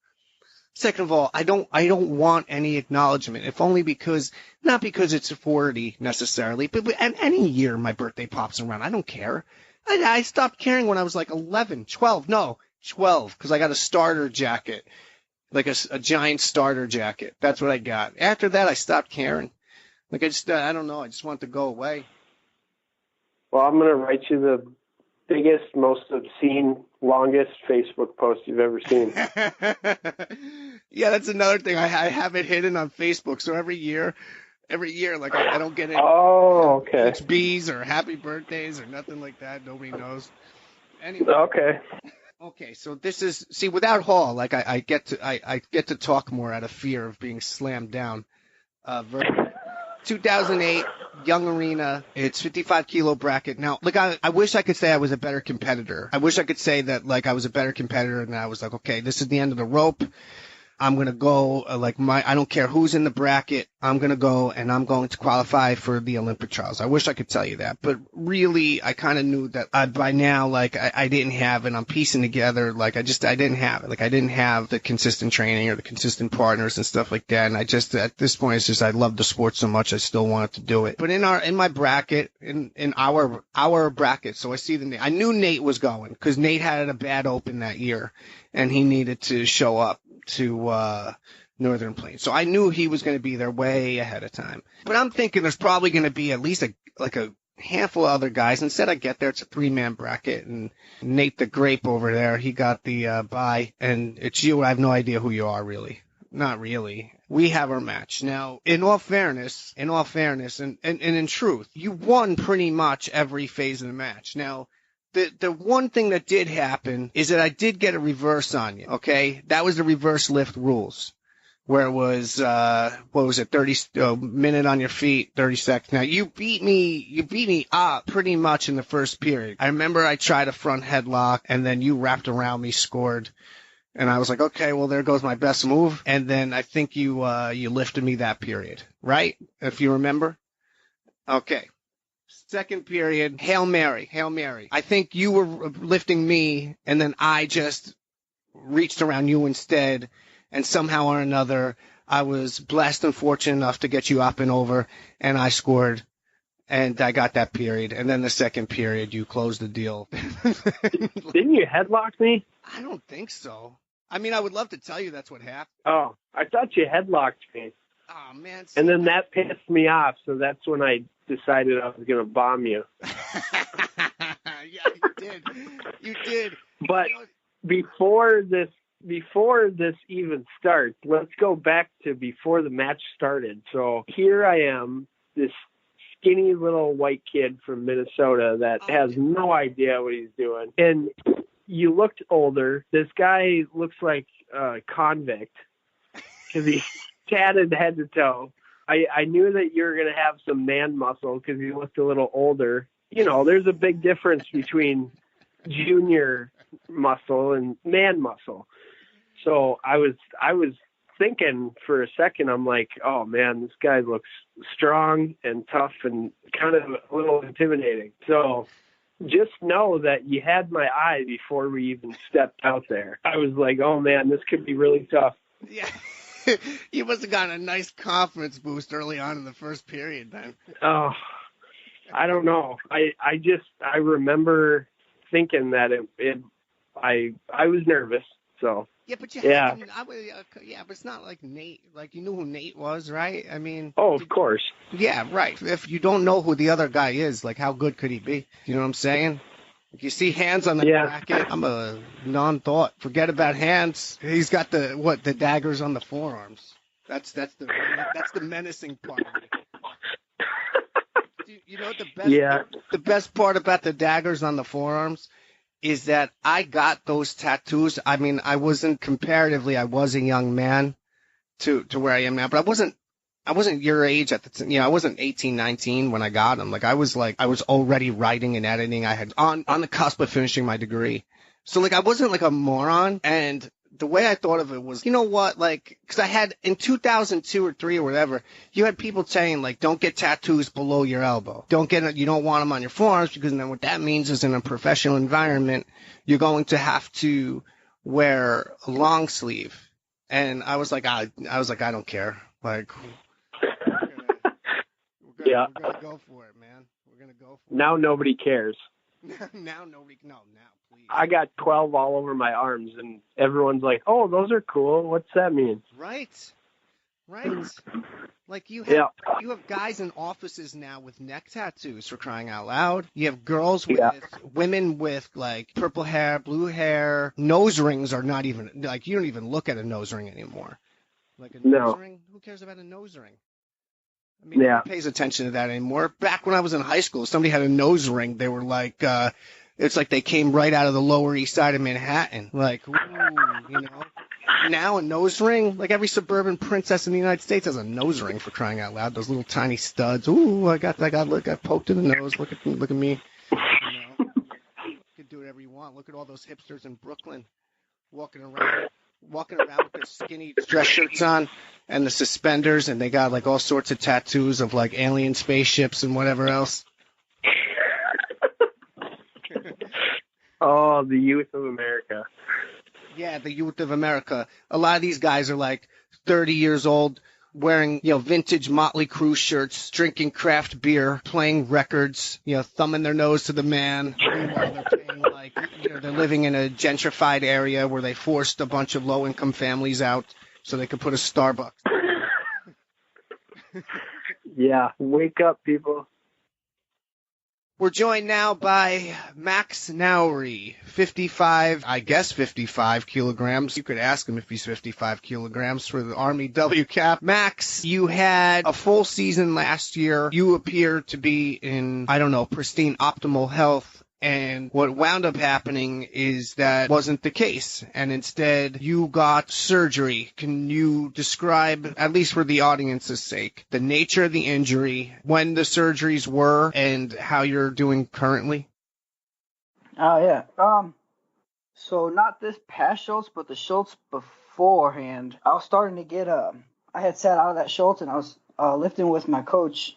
[SPEAKER 3] Second of all, I don't want any acknowledgement, if only because, not because it's 40 necessarily, but any year my birthday pops around, I don't care. I stopped caring when I was like 11, 12, because I got a starter jacket, like a giant starter jacket. That's what I got. After that, I stopped caring. Like, I don't know, I just want it to go away.
[SPEAKER 2] Well, I'm going to write you the biggest, most obscene, longest Facebook post you've ever seen.
[SPEAKER 3] Yeah, that's another thing. I have it hidden on Facebook. So every year, like, I don't get it.
[SPEAKER 2] Oh, okay.
[SPEAKER 3] HBs or happy birthdays or nothing like that. Nobody knows. Anyway. Okay. So this is, see, without Hall, like, I get to talk more out of fear of being slammed down. 2008 Young Arena. It's 55 kilo bracket. Now, like, I wish I could say I was a better competitor. I wish I could say that, like, I was a better competitor and I was like, okay, this is the end of the rope. I'm going to go, I don't care who's in the bracket. I'm going to go and I'm going to qualify for the Olympic trials. I wish I could tell you that, but really, I kind of knew that by now, like, I didn't have, and I'm piecing together, like, I didn't have it. Like, I didn't have the consistent training or the consistent partners and stuff like that. And I just, at this point, it's just, I love the sport so much, I still wanted to do it. But in my bracket, in our bracket, so I see I knew Nate was going because Nate had a bad open that year and he needed to show up to Northern Plains. So I knew he was going to be there way ahead of time. But I'm thinking there's probably going to be at least a handful of other guys. Instead, I get there, it's a 3-man bracket, and Nate the Grape over there, he got the bye, and it's you. I have no idea who you are, really. Not really. We have our match. Now, in all fairness, and in truth, you won pretty much every phase of the match. Now, the one thing that did happen is that I did get a reverse on you, okay? That was the reverse lift rules, where it was, 30 minute on your feet, 30 seconds. Now, you beat me up pretty much in the first period. I remember I tried a front headlock, and then you wrapped around me, scored, and I was like, okay, well, there goes my best move. And then I think you lifted me that period, right? If you remember? Okay. Second period, Hail Mary. I think you were lifting me, and then I just reached around you instead, and somehow or another, I was blessed and fortunate enough to get you up and over, and I scored, and I got that period. And then the second period, you closed the deal.
[SPEAKER 2] Didn't you headlock me?
[SPEAKER 3] I don't think so. I mean, I would love to tell you that's what happened.
[SPEAKER 2] Oh, I thought you headlocked me.
[SPEAKER 3] Oh, man.
[SPEAKER 2] And then that pissed me off, so that's when I decided I was going to bomb you.
[SPEAKER 3] Yeah, you did.
[SPEAKER 2] But before this even starts, let's go back to before the match started. So here I am, this skinny little white kid from Minnesota that has no idea what he's doing. And you looked older. This guy looks like a convict because he's tatted head to toe. I knew that you were going to have some man muscle because you looked a little older. You know, there's a big difference between junior muscle and man muscle. So I was thinking for a second, I'm like, oh man, this guy looks strong and tough and kind of a little intimidating. So just know that you had my eye before we even stepped out there. I was like, oh man, this could be really tough.
[SPEAKER 3] Yeah. You must have gotten a nice confidence boost early on in the first period then.
[SPEAKER 2] Oh, I don't know. I remember thinking that I was nervous. So
[SPEAKER 3] yeah, but but it's not like Nate. Like, you knew who Nate was, right? I mean,
[SPEAKER 2] of course.
[SPEAKER 3] Yeah, right. If you don't know who the other guy is, like, how good could he be? You know what I'm saying? Like, you see hands on the bracket, I'm a non-thought. Forget about hands. He's got the daggers on the forearms. That's the menacing part of it. You know what the best part about the daggers on the forearms is that I got those tattoos. I mean, I was a young man to where I am now, but I wasn't your age at the time. I wasn't 18, 19 when I got them. I was already writing and editing. I had on the cusp of finishing my degree. So I wasn't a moron. And the way I thought of it was, you know what, because I had in 2002 or 3 or whatever, you had people saying don't get tattoos below your elbow. You don't want them on your forearms, because then what that means is in a professional environment, you're going to have to wear a long sleeve. And I was like, I don't care. We're gonna go for it, man. We're gonna go for it.
[SPEAKER 2] Now nobody cares.
[SPEAKER 3] Now please.
[SPEAKER 2] I got 12 all over my arms, and everyone's like, "Oh, those are cool. What's that mean?"
[SPEAKER 3] Right. You have guys in offices now with neck tattoos, for crying out loud. You have girls with women with purple hair, blue hair. Nose rings are not even you don't even look at a nose ring anymore. Nose ring? Who cares about a nose ring? I mean, who pays attention to that anymore? Back when I was in high school, somebody had a nose ring. They were it's like they came right out of the Lower East Side of Manhattan. Ooh, Now a nose ring, every suburban princess in the United States has a nose ring, for crying out loud. Those little tiny studs. Ooh, I poked in the nose. Look at me. You can do whatever you want. Look at all those hipsters in Brooklyn walking around with their skinny dress shirts on and the suspenders, and they got all sorts of tattoos of alien spaceships and whatever else.
[SPEAKER 2] Oh, the youth of America.
[SPEAKER 3] Yeah, the youth of America. A lot of these guys are 30 years old, wearing vintage Motley Crue shirts, drinking craft beer, playing records, thumbing their nose to the man. Meanwhile, they're paying they're living in a gentrified area where they forced a bunch of low-income families out so they could put a Starbucks.
[SPEAKER 2] Yeah, wake up, people.
[SPEAKER 3] We're joined now by Max Nowry, 55 kilograms. You could ask him if he's 55 kilograms for the Army WCAP. Max, you had a full season last year. You appear to be in, pristine, optimal health. And what wound up happening is that wasn't the case. And instead, you got surgery. Can you describe, at least for the audience's sake, the nature of the injury, when the surgeries were, and how you're doing currently?
[SPEAKER 5] Oh, yeah. So not this past Schultz, but the Schultz beforehand. I was starting to get, I had sat out of that Schultz, and I was lifting with my coach,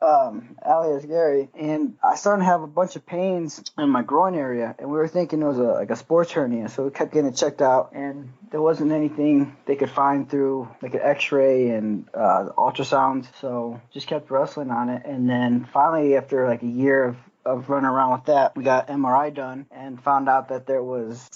[SPEAKER 5] Alias Gary, and I started to have a bunch of pains in my groin area, and we were thinking it was a sports hernia, so we kept getting it checked out, and there wasn't anything they could find through an x-ray and ultrasound, so just kept wrestling on it. And then finally, after a year of running around with that, we got MRI done and found out that there was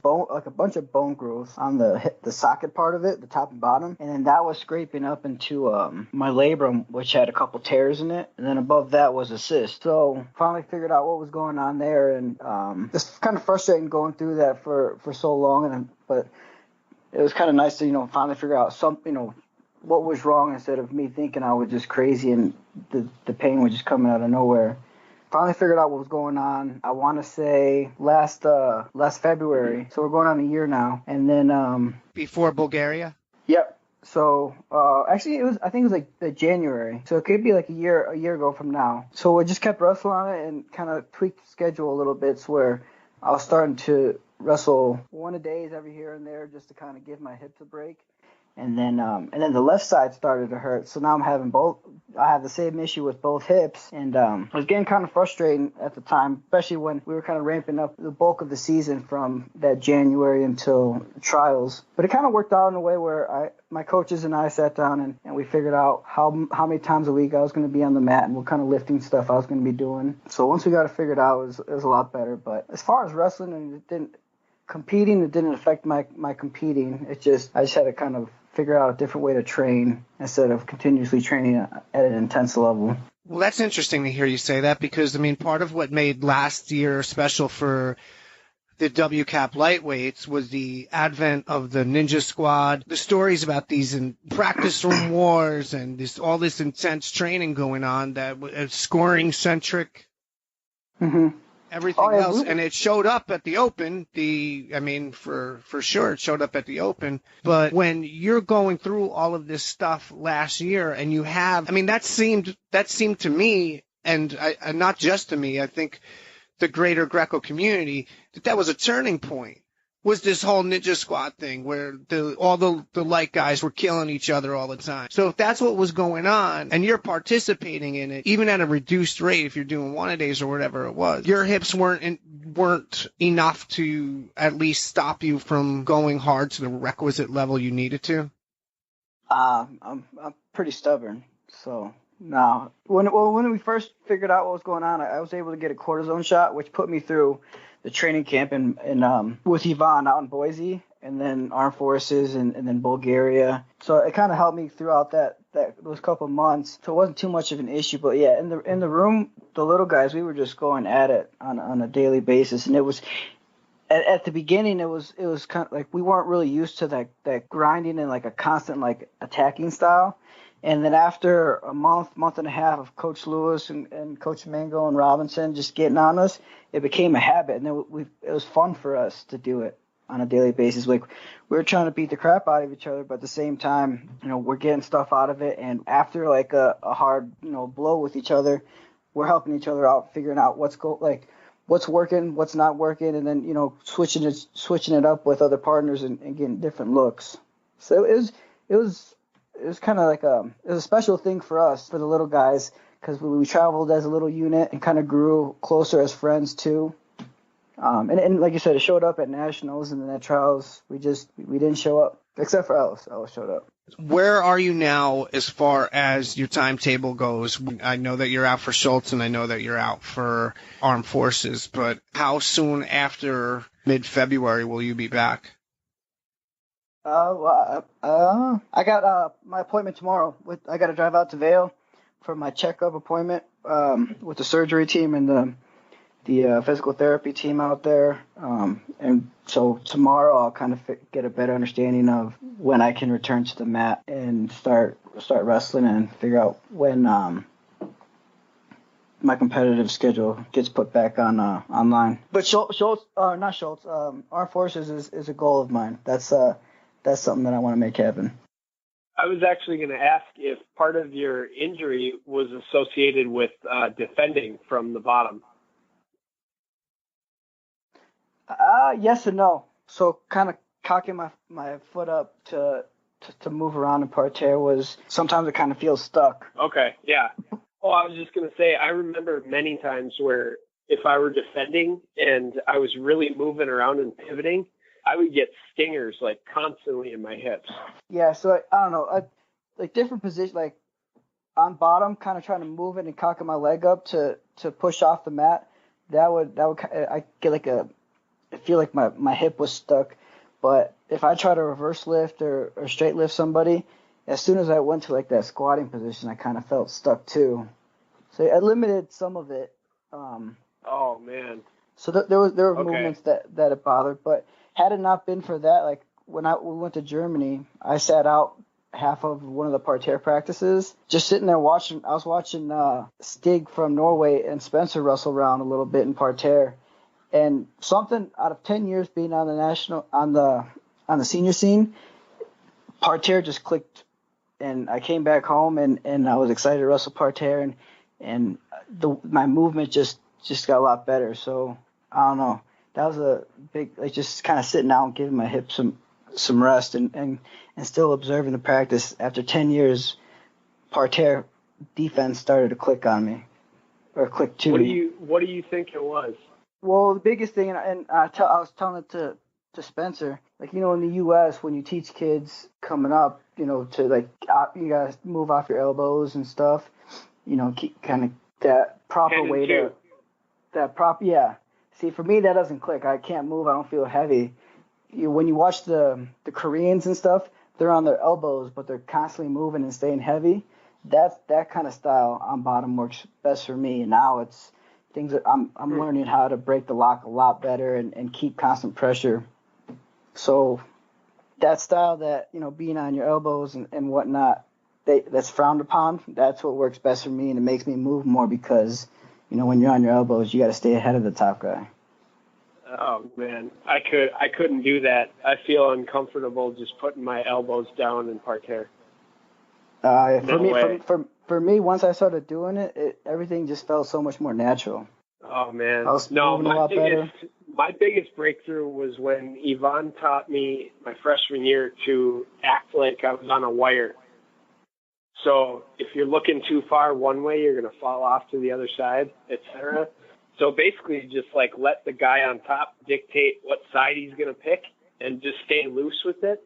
[SPEAKER 5] bone, a bunch of bone growth on the socket part of it, the top and bottom, and then that was scraping up into my labrum, which had a couple tears in it, and then above that was a cyst. So finally figured out what was going on there, and just kind of frustrating going through that for so long, but it was kind of nice to finally figure out what was wrong, instead of me thinking I was just crazy and the pain was just coming out of nowhere. Finally figured out what was going on, I want to say last February. So we're going on a year now. And then
[SPEAKER 3] before Bulgaria?
[SPEAKER 5] Yep. So actually I think it was the January. So it could be a year ago from now. So I just kept wrestling on it and kind of tweaked the schedule a little bit, so where I was starting to wrestle one a days every here and there, just to kind of give my hips a break. And then the left side started to hurt. So now I'm having both. I have the same issue with both hips, and it was getting kind of frustrating at the time, especially when we were kind of ramping up the bulk of the season from that January until trials. But it kind of worked out in a way where my coaches and I sat down and we figured out how many times a week I was going to be on the mat and what kind of lifting stuff I was going to be doing. So once we got it figured out, it was a lot better. But as far as wrestling, and it didn't affect my competing. I just had to kind of figure out a different way to train instead of continuously training at an intense level.
[SPEAKER 3] Well, that's interesting to hear you say that, because, part part of what made last year special for the W Cap lightweights was the advent of the Ninja Squad, the stories about these in practice room wars and all this intense training going on that was scoring centric.
[SPEAKER 5] Mm-hmm.
[SPEAKER 3] Everything else, and it showed up at the Open. For sure, it showed up at the Open. But when you're going through all of this stuff last year, and you have, that seemed to me, and not just to me, I think the greater Greco community, that was a turning point. Was this whole Ninja Squad thing where all the light guys were killing each other all the time. So if that's what was going on and you're participating in it, even at a reduced rate, if you're doing one-a-days or whatever it was, your hips weren't enough to at least stop you from going hard to the requisite level you needed to?
[SPEAKER 5] I'm pretty stubborn. So no. When we first figured out what was going on, I was able to get a cortisone shot, which put me through the training camp in with Yvonne out in Boise, and then Armed Forces, and then Bulgaria. So it kind of helped me throughout those couple of months. So it wasn't too much of an issue. But yeah, in the room, the little guys, we were just going at it on a daily basis, and it was at the beginning, it was kind of like we weren't really used to that grinding and like a constant like attacking style. And then after a month and a half of Coach Lewis and Coach Mango and Robinson just getting on us, it became a habit. And then it was fun for us to do it on a daily basis. Like, we were trying to beat the crap out of each other, but at the same time, we're getting stuff out of it. And after like a hard, blow with each other, we're helping each other out, figuring out what's working, what's not working, and then, switching it up with other partners and getting different looks. So it was kind of like it was a special thing for us, for the little guys, because we traveled as a little unit and kind of grew closer as friends too. And like you said, it showed up at nationals and then at trials. We didn't show up, except for Ellis. Ellis showed up.
[SPEAKER 3] Where are you now as far as your timetable goes? I know that you're out for Schultz and I know that you're out for Armed Forces, but how soon after mid-February will you be back?
[SPEAKER 5] I got my appointment tomorrow. I got to drive out to Vail for my checkup appointment with the surgery team and the physical therapy team out there. And so tomorrow I'll kind of get a better understanding of when I can return to the mat and start wrestling and figure out when my competitive schedule gets put back on online. But not Schultz. Armed Forces is a goal of mine. That's something that I want to make happen.
[SPEAKER 2] I was actually going to ask if part of your injury was associated with defending from the bottom.
[SPEAKER 5] Yes and no. So kind of cocking my foot up to move around in parterre was, sometimes it kind of feels stuck.
[SPEAKER 2] Okay, yeah. Oh, I was just going to say, I remember many times where if I were defending and I was really moving around and pivoting, I would get stingers like constantly in my hips.
[SPEAKER 5] Yeah, so I don't know, like different positions, like on bottom, kind of trying to move it and cocking my leg up to push off the mat. That would I get like I feel like my hip was stuck. But if I try to reverse lift or straight lift somebody, as soon as I went to like that squatting position, I kind of felt stuck too. So I limited some of it.
[SPEAKER 2] Oh man.
[SPEAKER 5] So there were movements that it bothered, but had it not been for that, like when we went to Germany, I sat out half of one of the parterre practices, just sitting there watching. I was watching Stig from Norway and Spencer wrestle around a little bit in parterre, and something out of 10 years being on the senior scene, parterre just clicked, and I came back home and I was excited to wrestle parterre, and my movement just got a lot better. So I don't know. That was a big, like, just kind of sitting out and giving my hips some rest and still observing the practice. After 10 years, parterre defense started to click on me, or click to me.
[SPEAKER 2] What do you think it was?
[SPEAKER 5] Well, the biggest thing, and I was telling it to Spencer, like, in the U.S., when you teach kids coming up, to like, you guys move off your elbows and stuff, keep kind of that proper way to, yeah. See, for me, that doesn't click. I can't move. I don't feel heavy. When you watch the Koreans and stuff, they're on their elbows, but they're constantly moving and staying heavy. That kind of style on bottom works best for me. And now it's, things that I'm learning how to break the lock a lot better and keep constant pressure. So that style that, being on your elbows and whatnot, that's frowned upon, that's what works best for me, and it makes me move more because, when you're on your elbows, you got to stay ahead of the top guy.
[SPEAKER 2] Oh man, I couldn't do that. I feel uncomfortable just putting my elbows down in parterre.
[SPEAKER 5] For me, once I started doing it, everything just felt so much more natural.
[SPEAKER 2] Oh man,
[SPEAKER 5] I was moving a lot better.
[SPEAKER 2] My biggest breakthrough was when Yvonne taught me my freshman year to act like I was on a wire. So if you're looking too far one way, you're going to fall off to the other side, etc. So basically just like let the guy on top dictate what side he's going to pick and just stay loose with it.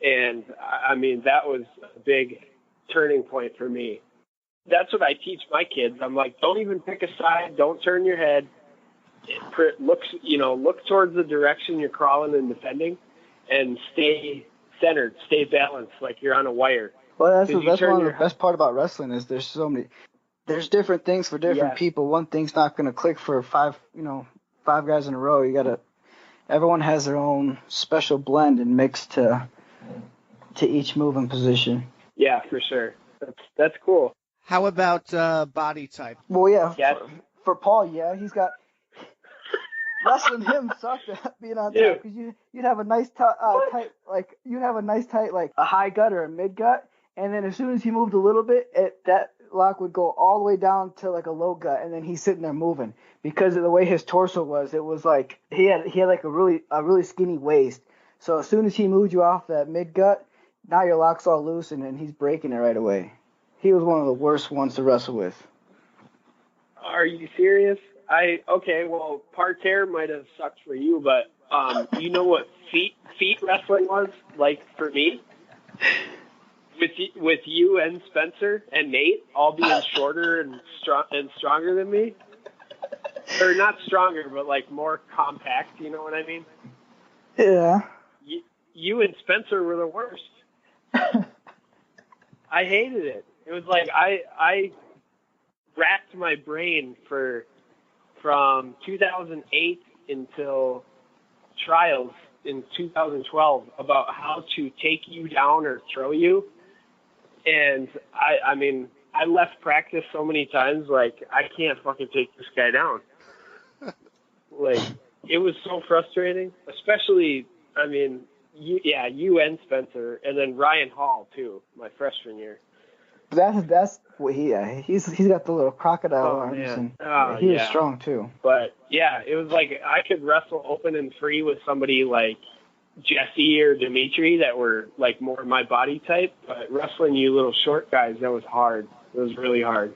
[SPEAKER 2] And I mean, that was a big turning point for me. That's what I teach my kids. I'm like, don't even pick a side. Don't turn your head. Look towards the direction you're crawling and defending, and stay centered, stay balanced, like you're on a wire.
[SPEAKER 5] Well, that's one of the best part about wrestling is there's different things for different people. One thing's not going to click for five guys in a row. Everyone has their own special blend and mix to each move and position.
[SPEAKER 2] Yeah, for sure. That's cool.
[SPEAKER 3] How about body type?
[SPEAKER 5] Well, yeah. Yes. For Paul, he's got wrestling him sucked at being on top because you'd have a nice tight a high gut or a mid gut, and then as soon as he moved a little bit, that lock would go all the way down to like a low gut, and then he's sitting there moving because of the way his torso was. It was like he had like a really skinny waist. So as soon as he moved you off that mid gut, now your lock's all loose, and then he's breaking it right away. He was one of the worst ones to wrestle with.
[SPEAKER 2] Are you serious? Well, parterre might have sucked for you, but you know what feet wrestling was like for me? With you and Spencer and Nate all being shorter and stronger than me, or not stronger, but like more compact. You know what I mean?
[SPEAKER 5] Yeah.
[SPEAKER 2] You and Spencer were the worst. I hated it. It was like I racked my brain from 2008 until trials in 2012 about how to take you down or throw you. And I mean, I left practice so many times, like, I can't fucking take this guy down. Like, it was so frustrating, especially, I mean, you and Spencer, and then Ryan Hall, too, my freshman year.
[SPEAKER 5] That's what he's got the little crocodile arms,
[SPEAKER 2] man.
[SPEAKER 5] And he was strong, too.
[SPEAKER 2] But, yeah, it was like I could wrestle open and free with somebody like Jesse or Dimitri that were like more my body type, but wrestling you little short guys, that was hard. It was really hard.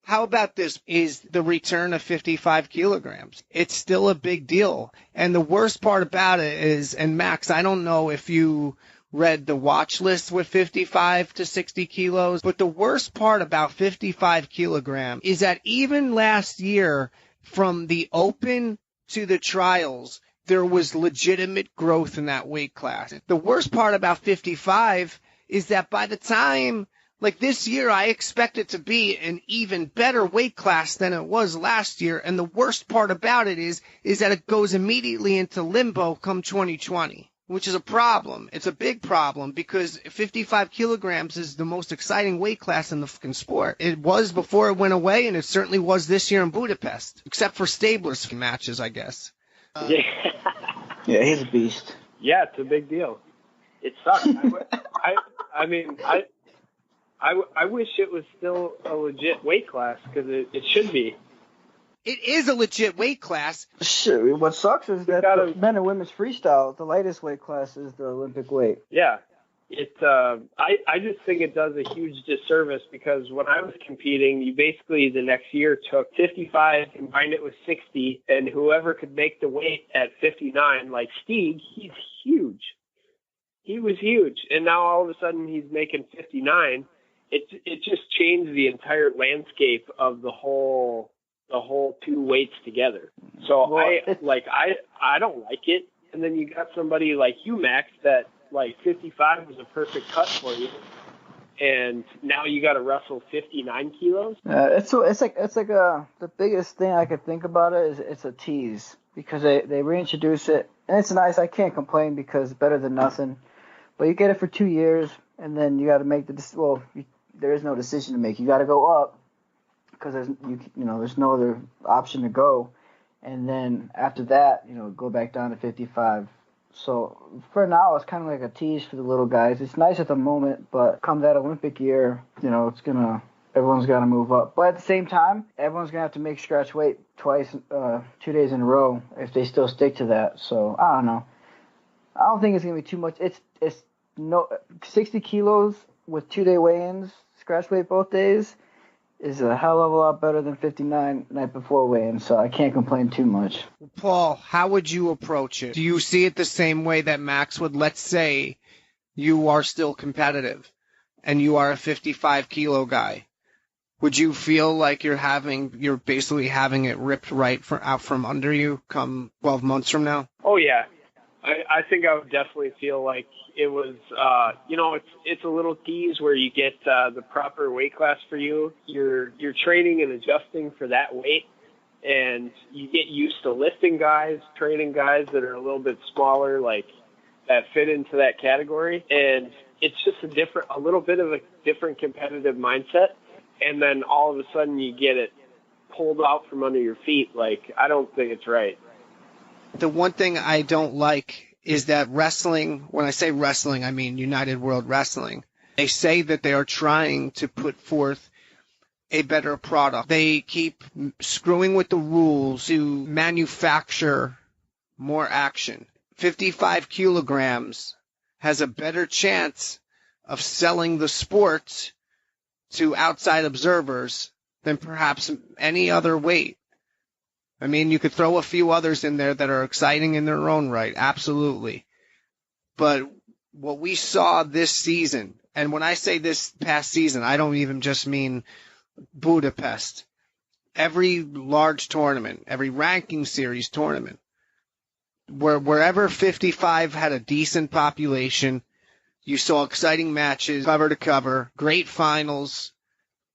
[SPEAKER 3] How about this? Is the return of 55 kilograms. It's still a big deal. And the worst part about it is, and Max, I don't know if you read the watch list with 55 to 60 kilos, but the worst part about 55 kilogram is that even last year, from the open to the trials, there was legitimate growth in that weight class. The worst part about 55 is that by the time, like this year, I expect it to be an even better weight class than it was last year. And the worst part about it is that it goes immediately into limbo come 2020, which is a problem. It's a big problem because 55 kilograms is the most exciting weight class in the fucking sport. It was before it went away, and it certainly was this year in Budapest, except for Stabler's matches, I guess.
[SPEAKER 5] Yeah, he's a beast.
[SPEAKER 2] Yeah, it's a big deal. It sucks. I mean, I wish it was still a legit weight class because it should be.
[SPEAKER 3] It is a legit weight class.
[SPEAKER 5] Shit, what sucks is that the men and women's freestyle, the lightest weight class is the Olympic weight.
[SPEAKER 2] Yeah. I just think it does a huge disservice because when I was competing, you basically the next year took 55, combined it with 60, and whoever could make the weight at 59, like Stieg, he's huge. He was huge. And now all of a sudden he's making 59. It just changed the entire landscape of the whole two weights together. So I don't like it. And then you got somebody like you, Max, that like 55 was a perfect cut for you. and now you got to wrestle 59 kilos.
[SPEAKER 5] It's like the biggest thing I could think about it is it's a tease because they reintroduce it and it's nice. I can't complain because it's better than nothing. But you get it for 2 years and then you got to make there is no decision to make. You got to go up because there's no other option to go, and then after that go back down to 55. So for now, it's kind of like a tease for the little guys. It's nice at the moment, but come that Olympic year, everyone's got to move up. But at the same time, everyone's gonna have to make scratch weight twice, 2 days in a row if they still stick to that. So I don't know. I don't think it's gonna be too much. It's 60 kilos with 2-day weigh-ins, scratch weight both days, is a hell of a lot better than 59 night before weigh-in, so I can't complain too much.
[SPEAKER 3] Paul, how would you approach it? Do you see it the same way that Max would? Let's say you are still competitive and you are a 55 kilo guy. Would you feel like you're basically having it ripped out from under you come 12 months from now?
[SPEAKER 2] Oh, yeah. I think I would definitely feel like it was, it's a little tease where you get the proper weight class for you. You're training and adjusting for that weight, and you get used to lifting guys, training guys that are a little bit smaller, like that fit into that category. And it's just a little bit of a different competitive mindset. And then all of a sudden you get it pulled out from under your feet. Like, I don't think it's right.
[SPEAKER 3] The one thing I don't like is that wrestling, when I say wrestling, I mean United World Wrestling. They say that they are trying to put forth a better product. They keep screwing with the rules to manufacture more action. 55 kilograms has a better chance of selling the sport to outside observers than perhaps any other weight. I mean, you could throw a few others in there that are exciting in their own right, absolutely. But what we saw this season, and when I say this past season, I don't even just mean Budapest. Every large tournament, every ranking series tournament, wherever 55 had a decent population, you saw exciting matches, cover to cover, great finals,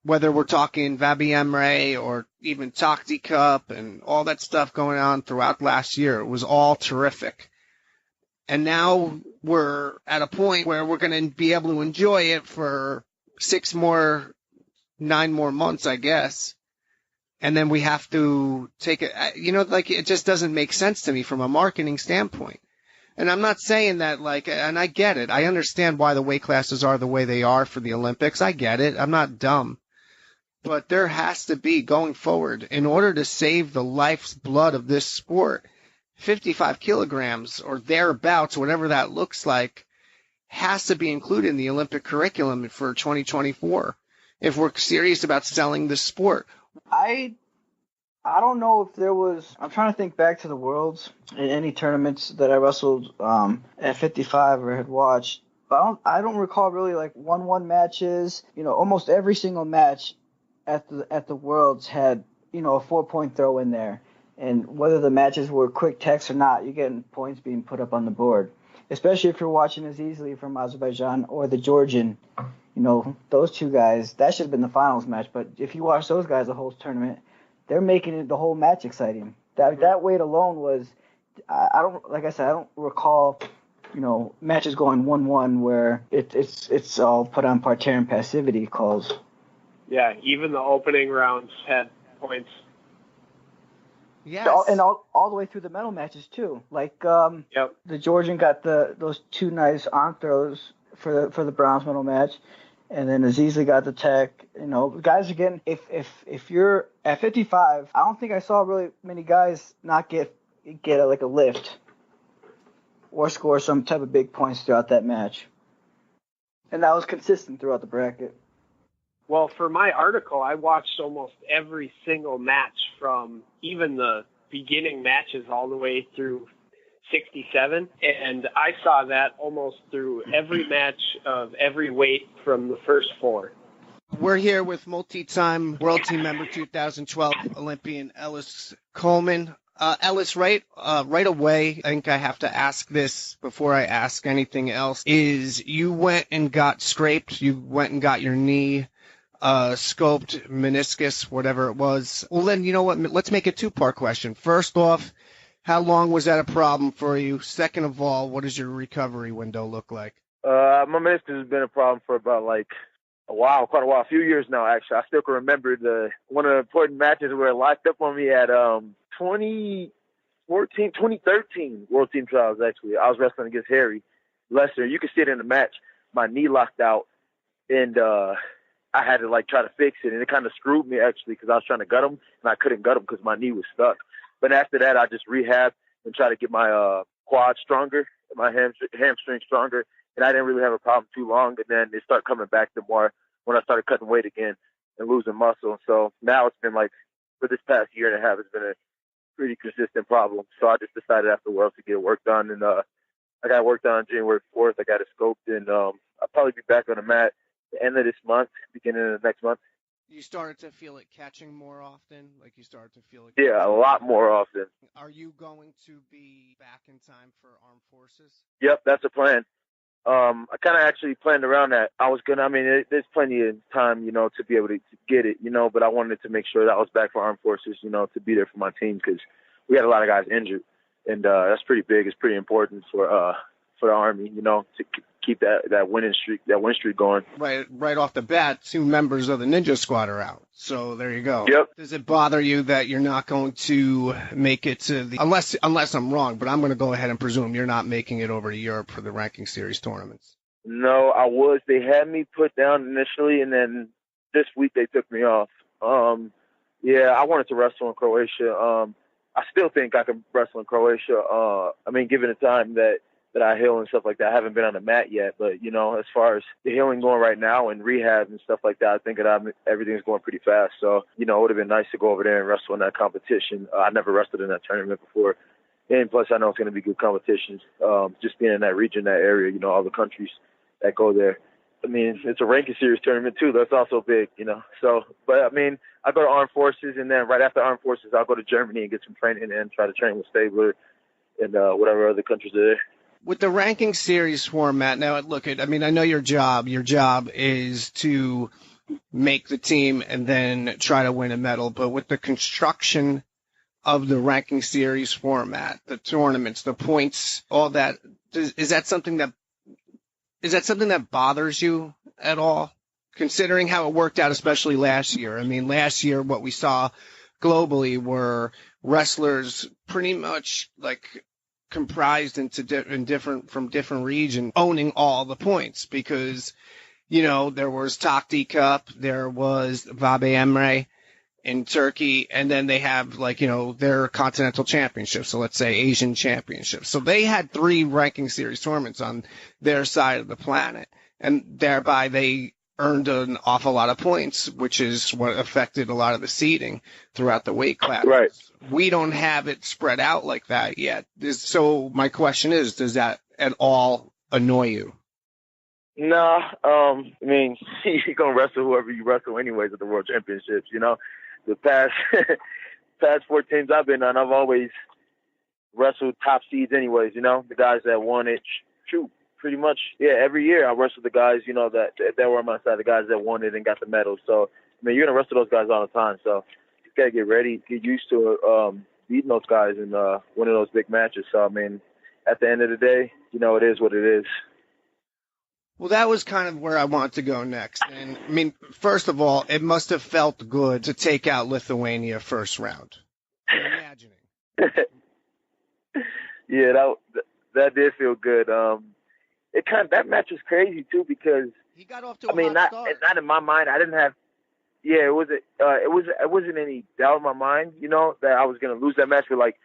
[SPEAKER 3] whether we're talking Vabi Emre or even Takti Cup and all that stuff going on throughout last year. It was all terrific. And now we're at a point where we're going to be able to enjoy it for 9 more months, I guess. And then we have to take it, it just doesn't make sense to me from a marketing standpoint. And I'm not saying that and I get it. I understand why the weight classes are the way they are for the Olympics. I get it. I'm not dumb. But there has to be, going forward, in order to save the life's blood of this sport, 55 kilograms or thereabouts, whatever that looks like, has to be included in the Olympic curriculum for 2024 if we're serious about selling this sport.
[SPEAKER 5] I don't know if there was. I'm trying to think back to the Worlds in any tournaments that I wrestled at 55 or had watched. But I don't recall really 1-1 matches. Almost every single match at the Worlds had a 4-point throw in there, and whether the matches were quick techs or not, you're getting points being put up on the board. Especially if you're watching Azizli from Azerbaijan or the Georgian, those two guys. That should have been the finals match. But if you watch those guys the whole tournament, they're making it the whole match exciting. That weight alone was. I don't recall. Matches going 1-1 where it's all put on parterre and passivity calls.
[SPEAKER 2] Yeah, even the opening rounds had points.
[SPEAKER 3] Yes.
[SPEAKER 5] And all the way through the medal matches too.
[SPEAKER 2] Yep.
[SPEAKER 5] The Georgian got those 2 nice arm throws for the bronze medal match, and then Azizli got the tech. Guys are getting. If you're at 55, I don't think I saw really many guys not get a lift or score some type of big points throughout that match, and that was consistent throughout the bracket.
[SPEAKER 2] Well, for my article, I watched almost every single match from even the beginning matches all the way through 67, and I saw that almost through every match of every weight from the first 4.
[SPEAKER 3] We're here with multi-time World Team Member 2012 Olympian Ellis Coleman. Ellis, right away, I think I have to ask this before I ask anything else, is you went and got scraped, you went and got your knee scoped, meniscus, whatever it was. Well, then, you know what, let's make a two-part question. First off, how long was that a problem for you? Second of all, what does your recovery window look like?
[SPEAKER 6] My meniscus has been a problem for about quite a while, a few years now, actually. I still can remember one of the important matches where it locked up on me at 2013 World Team Trials, actually. I was wrestling against Harry Lester. You could see it in the match. My knee locked out, and I had to try to fix it, and it kind of screwed me, actually, because I was trying to gut him, and I couldn't gut him because my knee was stuck. But after that, I just rehabbed and tried to get my quad stronger, my hamstring stronger, and I didn't really have a problem too long, and then it started coming back to more when I started cutting weight again and losing muscle. So now it's been for this past year and a half, it's been a pretty consistent problem. So I just decided afterwards to get work done, and I got work done on January 4th. I got it scoped, and I'll probably be back on the mat the end of this month, beginning of next month.
[SPEAKER 3] You started to feel it catching more often? You started to feel it?
[SPEAKER 6] Yeah, a lot more often.
[SPEAKER 3] Are you going to be back in time for Armed Forces?
[SPEAKER 6] Yep, that's the plan. I kind of actually planned around that. There's plenty of time, to be able to get it, but I wanted to make sure that I was back for Armed Forces, to be there for my team, because we had a lot of guys injured, and that's pretty big. It's pretty important for the Army, to keep that win streak going.
[SPEAKER 3] Right off the bat, 2 members of the Ninja Squad are out. So there you go.
[SPEAKER 6] Yep.
[SPEAKER 3] Does it bother you that you're not going to make it to unless I'm wrong, but I'm going to go ahead and presume you're not making it over to Europe for the ranking series tournaments?
[SPEAKER 6] No, I was. They had me put down initially, and then this week they took me off. Yeah, I wanted to wrestle in Croatia. I still think I can wrestle in Croatia. Given the time that I heal and stuff like that. I haven't been on the mat yet, but, as far as the healing going right now and rehab and stuff like that, I think that everything's going pretty fast. So, it would have been nice to go over there and wrestle in that competition. I never wrestled in that tournament before. And plus, I know it's going to be good competition. Just being in that region, that area, all the countries that go there. It's a ranking series tournament, too. That's also big, So, but, I go to Armed Forces, and then right after Armed Forces, I'll go to Germany and get some training and try to train with Stabler and whatever other countries are there.
[SPEAKER 3] With the ranking series format, now look, I know your job is to make the team and then try to win a medal, but with the construction of the ranking series format, the tournaments, the points, all that, is that something that bothers you at all? Considering how it worked out, especially last year. Last year what we saw globally were wrestlers pretty much comprised from different regions owning all the points because, there was Takti Cup, there was Vabe Emre in Turkey, and then they have their continental championships. So let's say Asian championships. So they had 3 ranking series tournaments on their side of the planet, and thereby they earned an awful lot of points, which is what affected a lot of the seeding throughout the weight classes.
[SPEAKER 6] Right.
[SPEAKER 3] We don't have it spread out like that yet. So my question is, does that at all annoy you?
[SPEAKER 6] No, you're going to wrestle whoever you wrestle anyways at the World Championships, The past 4 teams I've been on, I've always wrestled top seeds anyways, the guys that won it. Pretty much, yeah, every year I wrestle the guys, that were on my side, the guys that won it and got the medals. So, you're going to wrestle those guys all the time. So, you got to get ready, get used to beating those guys and winning those big matches. So, at the end of the day, it is what it is.
[SPEAKER 3] Well, that was kind of where I want to go next. And, first of all, it must have felt good to take out Lithuania first round. I'm imagining.
[SPEAKER 6] Yeah, that did feel good. That match was crazy too because
[SPEAKER 3] he got off to a hot start.
[SPEAKER 6] Not in my mind. I didn't have. Yeah, it wasn't any doubt in my mind, that I was gonna lose that match. But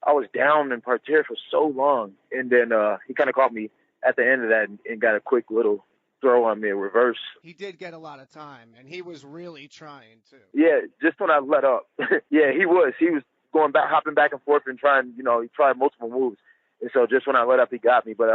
[SPEAKER 6] I was down in parterre for so long, and then he kind of caught me at the end of that and got a quick little throw on me, a reverse.
[SPEAKER 3] He did get a lot of time, and he was really trying too.
[SPEAKER 6] Yeah, just when I let up. Yeah, he was going back, hopping back and forth and trying. He tried multiple moves, and so just when I let up, he got me. But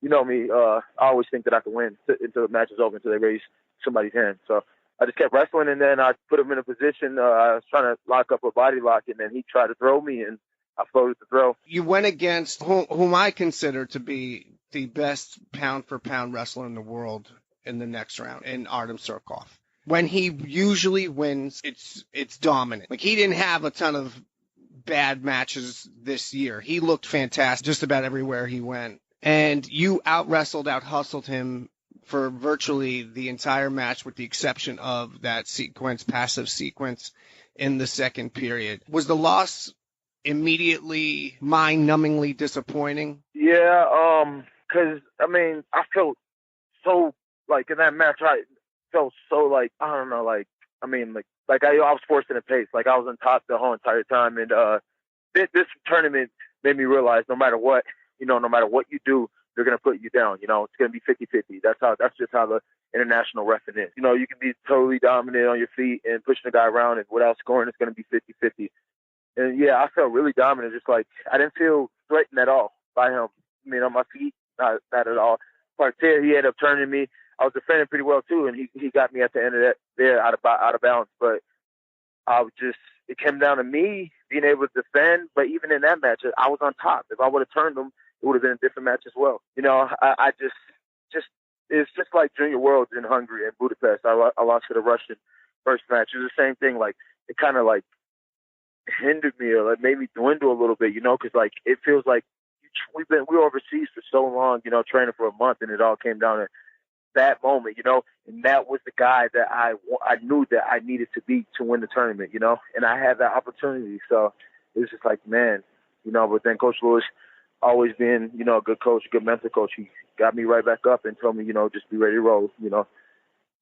[SPEAKER 6] you know me, I always think that I can win until the match is over, until they raise somebody's hand. So I just kept wrestling, and then I put him in a position. I was trying to lock up a body lock, and then he tried to throw me, and I floated the throw.
[SPEAKER 3] You went against whom I consider to be the best pound-for-pound wrestler in the world in the next round, in Artem Surkov. When he usually wins, it's dominant. Like, he didn't have a ton of bad matches this year. He looked fantastic just about everywhere he went. And you out-wrestled, out-hustled him for virtually the entire match, with the exception of that passive sequence in the second period. Was the loss immediately mind-numbingly disappointing?
[SPEAKER 6] Yeah, because, I mean, I felt so, like, in that match, I felt so, like, I don't know, like, I mean, like I was forced in a pace. Like, I was on top the whole entire time. And this tournament made me realize no matter what you do, they're going to put you down. You know, it's going to be 50-50. That's just how the international reffing is. You know, you can be totally dominant on your feet and pushing the guy around, and without scoring, it's going to be 50-50. And yeah, I felt really dominant. Just like, I didn't feel threatened at all by him. I mean, on my feet, not at all. Parterre, he ended up turning me. I was defending pretty well too, and he got me at the end of that there out of balance. But it came down to me being able to defend. But even in that match, I was on top. If I would have turned him, it would have been a different match as well. You know, I just it's just like Junior Worlds in Hungary and Budapest. I lost to the Russian first match. It was the same thing. Like, it kind of like hindered me, or like made me dwindle a little bit. You know, because like it feels like we were overseas for so long. You know, training for a month, and it all came down to that moment, you know, and that was the guy that I knew that I needed to beat to win the tournament, you know, and I had that opportunity. So it was just like, man, you know, but then Coach Lewis, always being, you know, a good coach, a good mentor coach, he got me right back up and told me, you know, just be ready to roll, you know,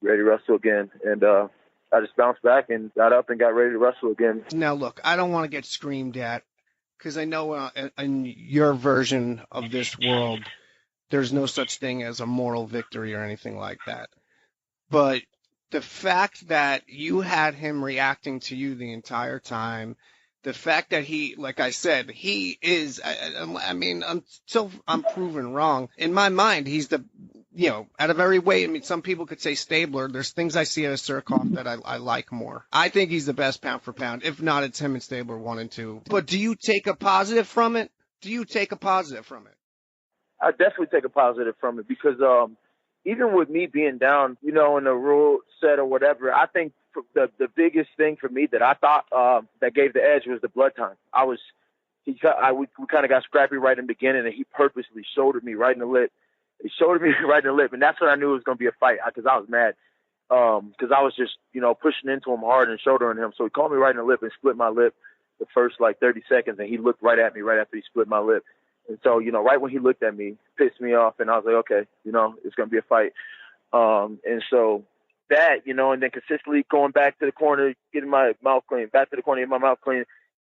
[SPEAKER 6] ready to wrestle again. And I just bounced back and got up and got ready to wrestle again.
[SPEAKER 3] Now, look, I don't want to get screamed at, because I know in your version of this world, there's no such thing as a moral victory or anything like that. But the fact that you had him reacting to you the entire time, the fact that he, like I said, he is, I mean, until I'm proven wrong, in my mind, he's the, you know, out of every way, I mean, some people could say Stabler. There's things I see out of Surkov that I like more. I think he's the best pound for pound. If not, it's him and Stabler 1 and 2. But do you take a positive from it?
[SPEAKER 6] I definitely take a positive from it, because even with me being down, you know, in the rule set or whatever, I think the biggest thing for me that I thought that gave the edge was the blood time. We kind of got scrappy right in the beginning, and he purposely shouldered me right in the lip. He shouldered me right in the lip, and that's when I knew it was going to be a fight, because I was mad, because I was just, you know, pushing into him hard and shouldering him. So he called me right in the lip and split my lip the first like 30 seconds, and he looked right at me right after he split my lip. And so, you know, right when he looked at me, pissed me off, and I was like, okay, you know, it's going to be a fight. And so that, you know, and then consistently going back to the corner, getting my mouth clean, back to the corner, getting my mouth clean,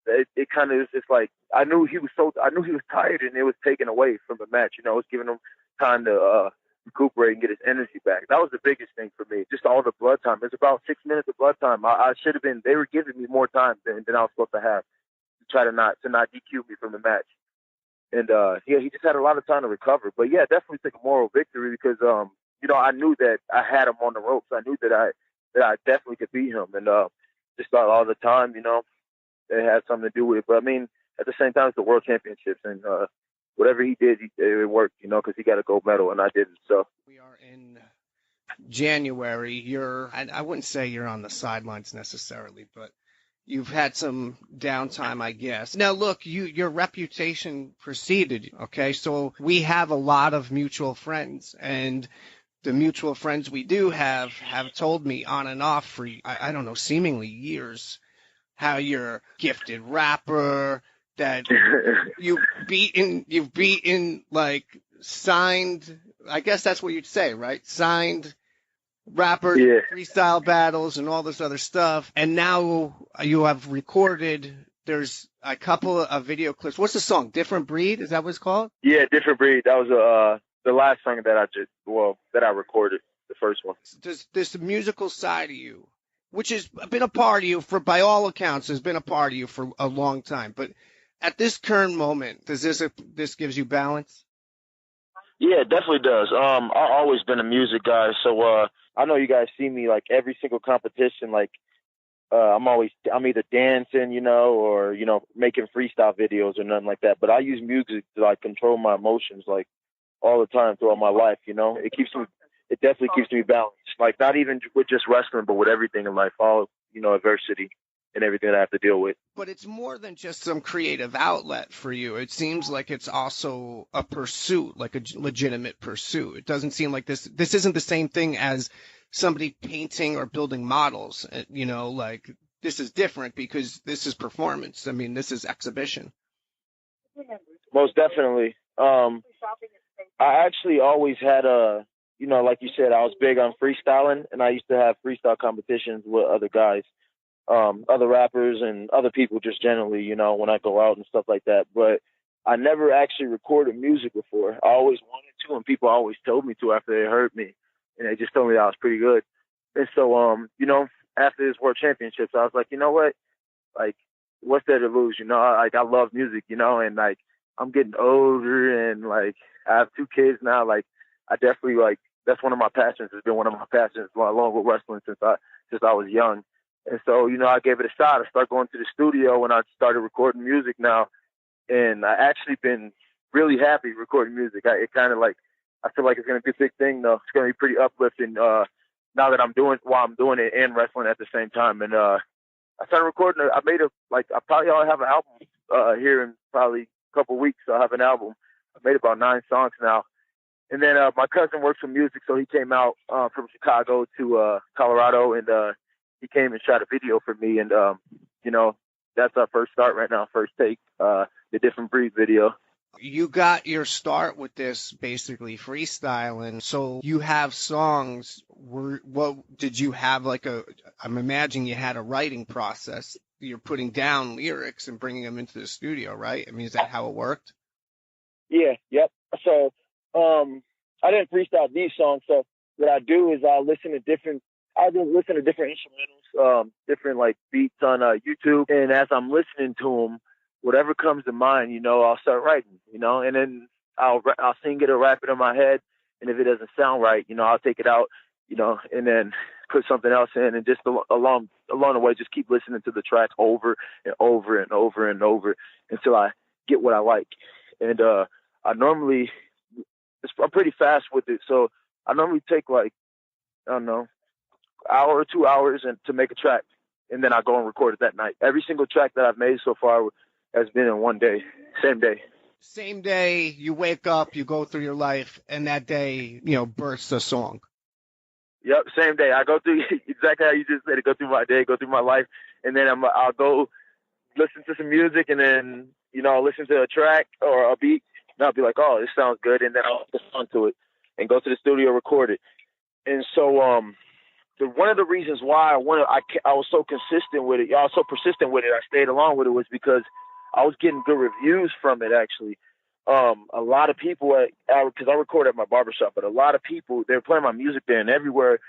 [SPEAKER 6] it kind of is just like, I knew he was tired, and it was taken away from the match. You know, it was giving him time to recuperate and get his energy back. That was the biggest thing for me, just all the blood time. It's about 6 minutes of blood time. I should have been, they were giving me more time than I was supposed to have to try to not DQ me from the match. And, yeah, he just had a lot of time to recover. But, yeah, definitely take a moral victory, because, you know, I knew that I had him on the ropes. I knew that I definitely could beat him. And just thought all the time, you know, it had something to do with it. But, I mean, at the same time, it's the World Championships. And whatever he did, it worked, you know, because he got a gold medal and I didn't. So
[SPEAKER 3] we are in January. I wouldn't say you're on the sidelines necessarily, but you've had some downtime, I guess. Now, look, your reputation preceded, okay? So we have a lot of mutual friends, and the mutual friends we do have told me on and off for, I don't know, seemingly years, how you're a gifted rapper, that you've beaten, like, signed, I guess that's what you'd say, right? Signed rappers, yeah, freestyle battles, and all this other stuff. And now you have recorded, there's a couple of video clips. What's the song? Different Breed? Is that what it's called?
[SPEAKER 6] Yeah, Different Breed. That was the last song that I recorded, the first one.
[SPEAKER 3] Does this musical side of you, which has been a part of you by all accounts, has been a part of you for a long time, but at this current moment, does this gives you balance?
[SPEAKER 6] Yeah, it definitely does. I've always been a music guy, so I know you guys see me like every single competition. Like I'm either dancing, or making freestyle videos or nothing like that. But I use music to like control my emotions like all the time throughout my life. It definitely keeps me balanced. Like not even with just wrestling, but with everything in life, all adversity and everything that I have to deal with.
[SPEAKER 3] But it's more than just some creative outlet for you. It seems like it's also a pursuit, like a legitimate pursuit. It doesn't seem like this isn't the same thing as somebody painting or building models. Like this is different because this is performance. I mean, this is exhibition.
[SPEAKER 6] Most definitely. I actually always had like you said, I was big on freestyling, and I used to have freestyle competitions with other guys. Other rappers and other people just generally, when I go out and stuff like that. But I never actually recorded music before. I always wanted to, and people always told me to after they heard me. And they just told me that I was pretty good. And so, after this World Championships, I was like, you know what? Like, what's there to lose? I love music, and like, I'm getting older and like, I have 2 kids now. Like, I definitely that's one of my passions. It's been one of my passions along with wrestling since I was young. And so, I gave it a shot. I started going to the studio and I started recording music now. And I actually been really happy recording music. I feel like it's going to be a big thing though. It's going to be pretty uplifting, now that I'm doing it and wrestling at the same time. And, I started recording. I probably already have an album, here in probably a couple of weeks. I'll have an album. I made about 9 songs now. And then, my cousin works with music. So he came out, from Chicago to, Colorado, and, he came and shot a video for me, and that's our first start right now, first take, the Different Breed video.
[SPEAKER 3] You got your start with this basically freestyling, so you have songs. What did you have I'm imagining you had a writing process. You're putting down lyrics and bringing them into the studio, right? I mean, is that how it worked?
[SPEAKER 6] Yeah, yep. So I didn't freestyle these songs, so what I do is I'll listen to different instrumentals, different like beats on YouTube, and as I'm listening to them, whatever comes to mind, I'll start writing, and then I'll sing it or rap it in my head, and if it doesn't sound right, I'll take it out, and then put something else in, and just along the way, just keep listening to the track over and over and over and over until I get what I like. And I'm pretty fast with it, so I normally take hour or 2 hours and to make a track, and then I go and record it that night. Every single track that I've made so far has been in one day, same day.
[SPEAKER 3] Same day, you wake up, you go through your life, and that day, bursts a song.
[SPEAKER 6] Yep, same day. I go through exactly how you just said it. Go through my day, go through my life, and then I'll go listen to some music, and then listen to a track or a beat, and I'll be like, oh, this sounds good, and then I'll listen to it and go to the studio, record it. And so one of the reasons why I was so consistent with it, I was so persistent with it, I stayed along with it, was because I was getting good reviews from it, actually. A lot of people, because I record at my barbershop, but a lot of people, they were playing my music there, and everywhere,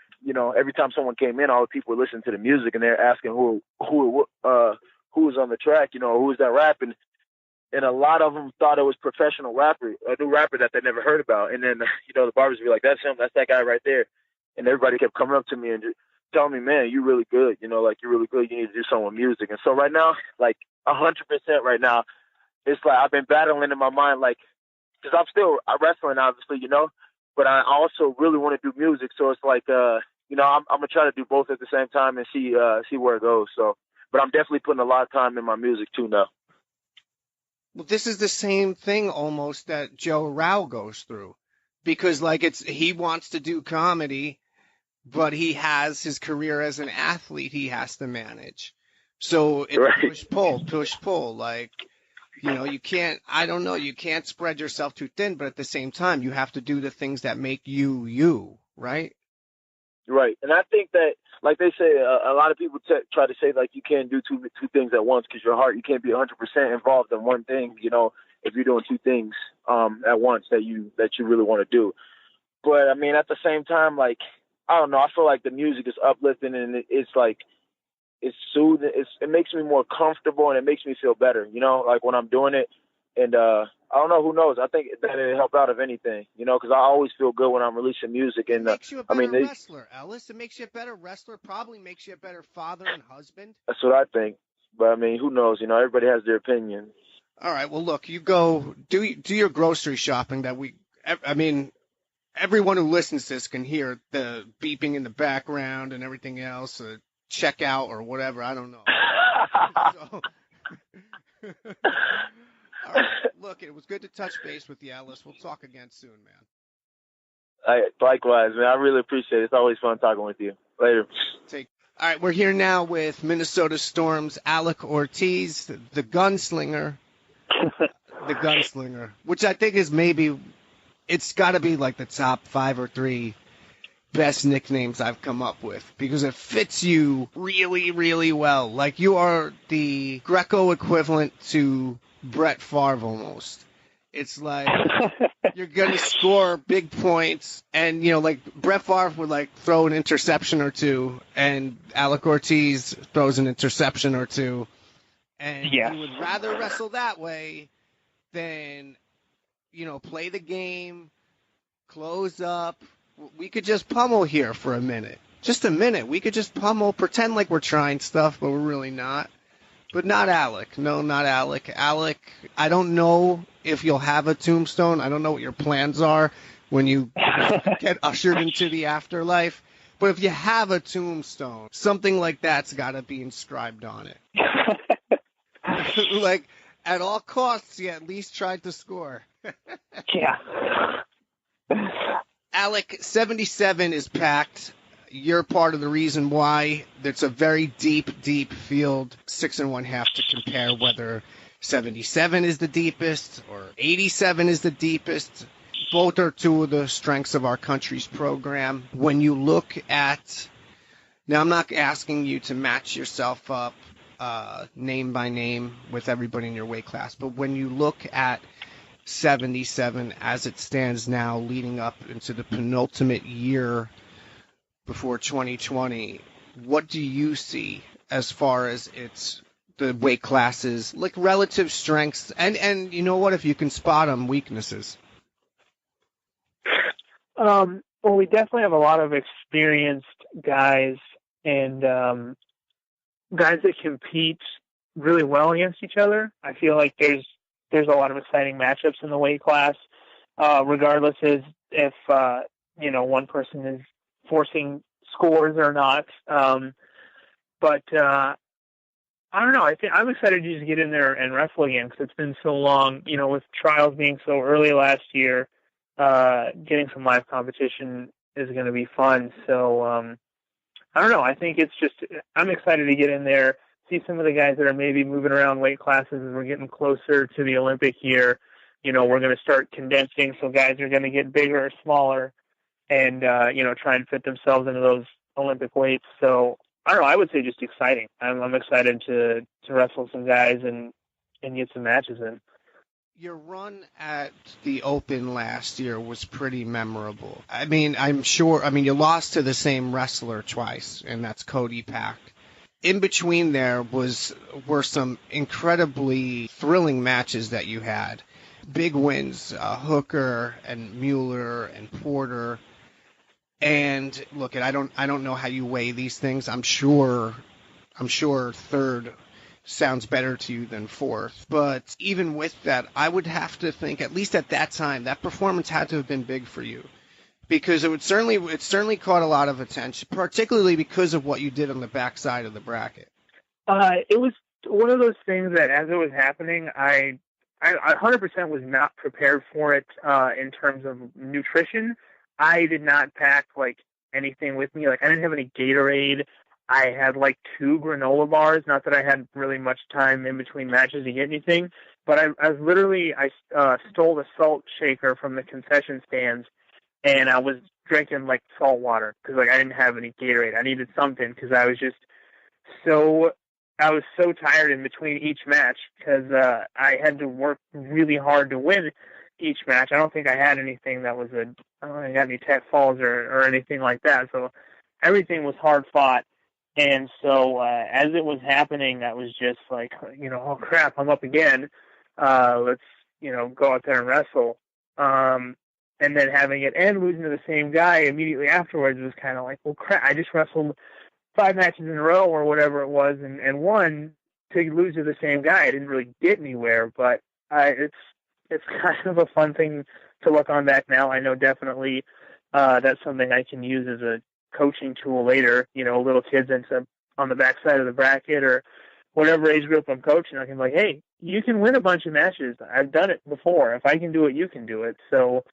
[SPEAKER 6] every time someone came in, all the people were listening to the music, and they're asking who was on the track, who was that rapping. And a lot of them thought it was professional rapper, a new rapper that they never heard about. And then, the barbers would be like, that's him, that's that guy right there. And everybody kept coming up to me and just telling me, man, you're really good. You're really good. You need to do something with music. And so right now, 100% right now, it's like I've been battling in my mind, because I'm still wrestling, obviously, but I also really want to do music. So it's like, I'm going to try to do both at the same time and see where it goes. So, but I'm definitely putting a lot of time in my music too now.
[SPEAKER 3] Well, this is the same thing almost that Joe Rao goes through, because he wants to do comedy, but he has his career as an athlete he has to manage. So it's right. push pull. You can't spread yourself too thin, but at the same time, you have to do the things that make you, right?
[SPEAKER 6] Right. And I think that, like they say, a lot of people try to say, you can't do two things at once, because you can't be 100% involved in one thing, if you're doing 2 things at once that you really want to do. But, I mean, at the same time, I don't know, I feel like the music is uplifting, and it's soothing. It makes me more comfortable, and it makes me feel better, when I'm doing it. And I don't know, who knows? I think that it'll help out if anything, because I always feel good when I'm releasing music. And
[SPEAKER 3] it makes you a better wrestler, Ellis. It makes you a better wrestler. Probably makes you a better father and husband.
[SPEAKER 6] That's what I think. But I mean, who knows? Everybody has their opinion.
[SPEAKER 3] All right. Well, look, you go do your grocery shopping. Everyone who listens to this can hear the beeping in the background and everything else, checkout or whatever. I don't know. So, all right. Look, it was good to touch base with you, Ellis. We'll talk again soon, man.
[SPEAKER 6] Likewise, man. I really appreciate it. It's always fun talking with you. Later.
[SPEAKER 3] All right, we're here now with Minnesota Storm's Alec Ortiz, the gunslinger. The gunslinger, which I think is it's got to be like the top 5 or 3 best nicknames I've come up with, because it fits you really, really well. Like, you are the Greco equivalent to Brett Favre almost. It's like you're going to score big points, and, like Brett Favre would throw an interception or two, and Alec Ortiz throws an interception or two, and you would rather wrestle that way than, play the game, close up. We could just pummel here for a minute. Just a minute. We could just pummel, pretend like we're trying stuff, but we're really not. But not Alec. No, not Alec. Alec, I don't know if you'll have a tombstone. I don't know what your plans are when you get ushered into the afterlife. But if you have a tombstone, something like that's got to be inscribed on it. Like, at all costs, you at least tried to score.
[SPEAKER 7] Yeah.
[SPEAKER 3] Alec, 77 is packed. You're part of the reason why. It's a very deep, deep field. 6 1/2 to compare whether 77 is the deepest or 87 is the deepest. Both are two of the strengths of our country's program. When you look at, now I'm not asking you to match yourself up name by name with everybody in your weight class, but when you look at 77 as it stands now, leading up into the penultimate year before 2020, what do you see as far as the weight classes, like relative strengths, and you know what, if you can spot them, weaknesses?
[SPEAKER 7] Well, we definitely have a lot of experienced guys and guys that compete really well against each other. I feel like there's a lot of exciting matchups in the weight class, regardless if one person is forcing scores or not. But I don't know. I'm excited to just get in there and wrestle again, because it's been so long. With trials being so early last year, getting some live competition is going to be fun. So I don't know. I think I'm excited to get in there, see some of the guys that are maybe moving around weight classes as we're getting closer to the Olympic year. We're going to start condensing, so guys are going to get bigger or smaller and, try and fit themselves into those Olympic weights. So I don't know. I would say just exciting. I'm excited to wrestle some guys and get some matches in.
[SPEAKER 3] Your run at the Open last year was pretty memorable. I mean, you lost to the same wrestler twice, and that's Cody Pack. In between there were some incredibly thrilling matches that you had. Big wins, Hooker and Mueller and Porter. And look, I don't know how you weigh these things. I'm sure third sounds better to you than fourth. But even with that, I would have to think, at least at that time, that performance had to have been big for you, because it certainly caught a lot of attention, particularly because of what you did on the backside of the bracket.
[SPEAKER 7] It was one of those things that, as it was happening, I 100% was not prepared for it in terms of nutrition. I did not pack anything with me. I didn't have any Gatorade. I had 2 granola bars. Not that I had really much time in between matches to get anything, but I stole the salt shaker from the concession stands, and I was drinking salt water because I didn't have any Gatorade. I needed something because I was so tired in between each match, because I had to work really hard to win each match. I don't think I had anything that was I don't think I got any tech falls or anything like that. So everything was hard fought. And so as it was happening, I was just oh crap, I'm up again. Let's go out there and wrestle. And then having it and losing to the same guy immediately afterwards was kind of like, well, crap, I just wrestled 5 matches in a row or whatever it was and won to lose to the same guy. I didn't really get anywhere, but it's kind of a fun thing to look on back now. I know definitely that's something I can use as a coaching tool later. Little kids on the backside of the bracket or whatever age group I'm coaching, I can be like, hey, you can win a bunch of matches. I've done it before. If I can do it, you can do it. So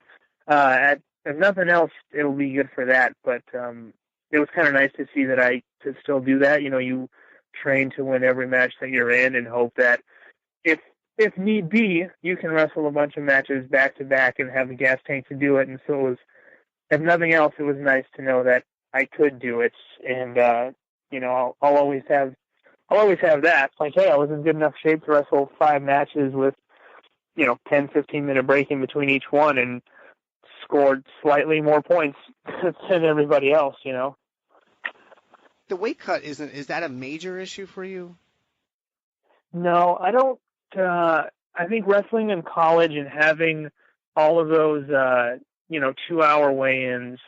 [SPEAKER 7] if nothing else, it'll be good for that. But it was kind of nice to see that I could still do that. You train to win every match that you're in and hope that if need be, you can wrestle a bunch of matches back to back and have the gas tank to do it. And so it was, if nothing else, it was nice to know that I could do it. And I'll always have that. Like, hey, I was in good enough shape to wrestle 5 matches with 10, 15-minute break in between each one and scored slightly more points than everybody else.
[SPEAKER 3] The weight cut is that a major issue for you?
[SPEAKER 7] No, I don't. I think wrestling in college and having all of those, 2-hour weigh-ins,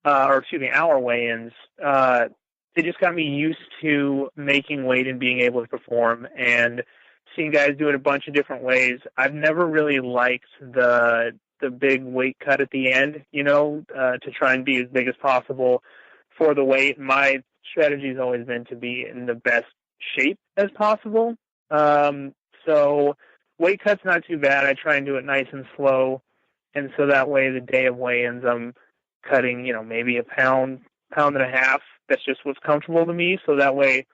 [SPEAKER 7] hour weigh-ins, it just got me used to making weight and being able to perform and seeing guys do it a bunch of different ways. I've never really liked the big weight cut at the end, to try and be as big as possible for the weight. My strategy has always been to be in the best shape as possible. So weight cut's not too bad. I try and do it nice and slow. And so that way the day of weigh-ins, I'm cutting, maybe a pound and a half. That's just what's comfortable to me. So that way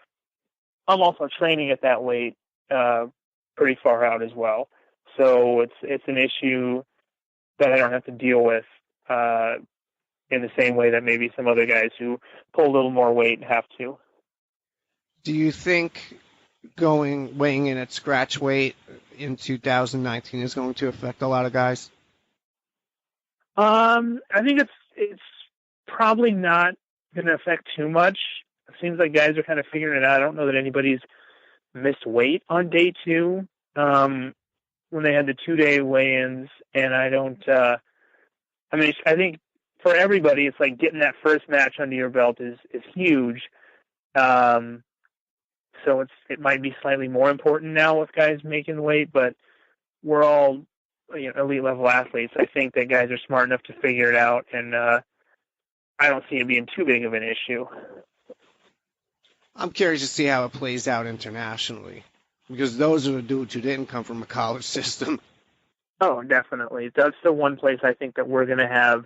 [SPEAKER 7] I'm also training at that weight, pretty far out as well. So it's an issue that I don't have to deal with, in the same way that maybe some other guys who pull a little more weight have to.
[SPEAKER 3] Do you think weighing in at scratch weight in 2019 is going to affect a lot of guys?
[SPEAKER 7] I think it's probably not going to affect too much. It seems like guys are kind of figuring it out. I don't know that anybody's missed weight on day 2 when they had the 2-day weigh-ins, and I don't. I think for everybody, it's like getting that first match under your belt is huge. So it might be slightly more important now with guys making weight, but we're all elite level athletes. I think that guys are smart enough to figure it out, and I don't see it being too big of an issue.
[SPEAKER 3] I'm curious to see how it plays out internationally, because those are the dudes who didn't come from a college system.
[SPEAKER 7] Oh, definitely. That's the one place I think that we're going to have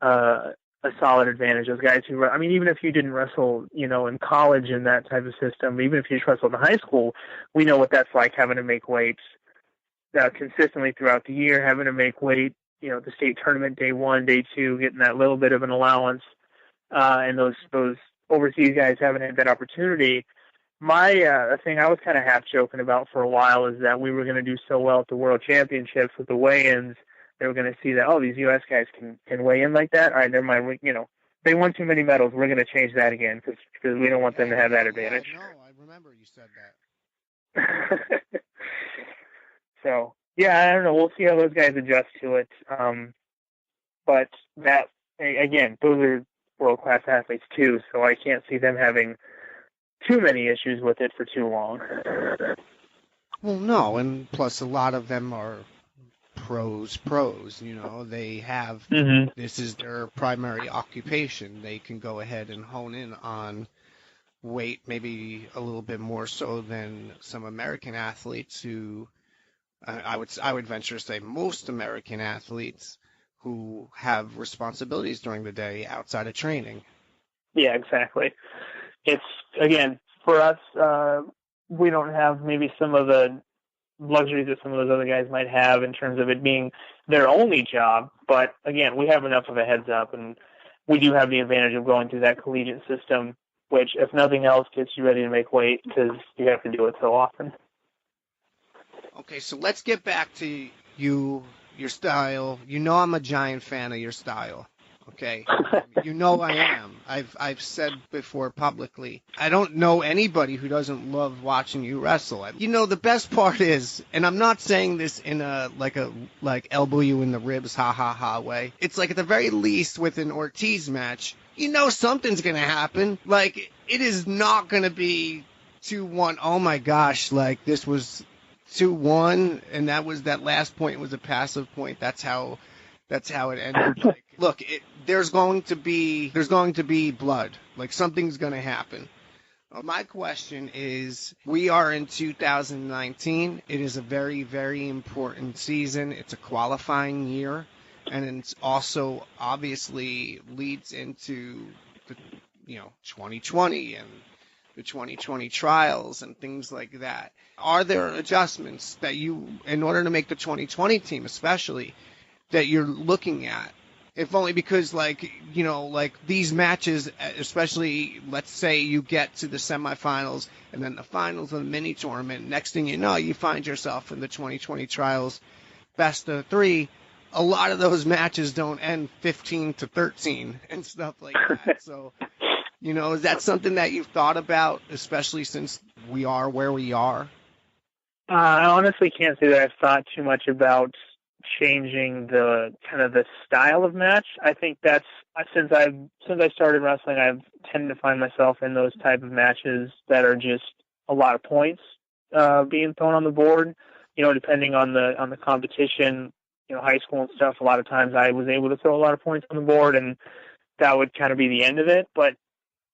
[SPEAKER 7] a solid advantage. Those guys who, even if you didn't wrestle, in college in that type of system, even if you just wrestled in high school, we know what that's like, having to make weights consistently throughout the year, having to make weight, the state tournament day 1, day 2, getting that little bit of an allowance, and those overseas guys haven't had that opportunity. My thing I was kind of half joking about for a while is that we were going to do so well at the World Championships with the weigh-ins. They were going to see that, these U.S. guys can weigh in like that. All right, never mind. They won too many medals. We're going to change that again because we don't want them to have that advantage.
[SPEAKER 3] Yeah, no, I remember you said that.
[SPEAKER 7] So, yeah, I don't know. We'll see how those guys adjust to it. But that, again, those are world-class athletes too, so I can't see them having too many issues with it for too long.
[SPEAKER 3] Well, no, and plus a lot of them are pros. They have, This is their primary occupation. They can go ahead and hone in on weight maybe a little bit more so than some American athletes who, I would venture to say most American athletes who have responsibilities during the day outside of training.
[SPEAKER 7] Yeah, exactly. It's, again, for us, we don't have maybe some of the luxuries that some of those other guys might have in terms of it being their only job. But, again, we have enough of a heads up, and we do have the advantage of going through that collegiate system, which, if nothing else, gets you ready to make weight because you have to do it so often.
[SPEAKER 3] Okay, so let's get back to your style. I'm a giant fan of your style. Okay, you know I am. I've said before publicly, I don't know anybody who doesn't love watching you wrestle. You know, the best part is, and I'm not saying this in a elbow you in the ribs, ha ha ha way. It's like at the very least with an Ortiz match, you know something's gonna happen. Like it is not gonna be 2-1. Oh my gosh, like this was 2-1, and that last point was a passive point. That's how it ended. Like, look, there's going to be blood. Like something's going to happen. My question is, we are in 2019. It is a very, very important season. It's a qualifying year, and it's also obviously leads into the 2020 and the 2020 trials and things like that. Are there adjustments that you, in order to make the 2020 team especially, that you're looking at? If only because, these matches, especially, let's say you get to the semifinals and then the finals of the mini tournament, next thing you know, you find yourself in the 2020 trials best of 3. A lot of those matches don't end 15-13 and stuff like that. So, is that something that you've thought about, especially since we are where we are?
[SPEAKER 7] I honestly can't say that I've thought too much about changing the kind of the style of match. I think that's since I started wrestling, I've tended to find myself in those type of matches that are just a lot of points being thrown on the board. Depending on the competition, high school and stuff. A lot of times I was able to throw a lot of points on the board, and that would kind of be the end of it. But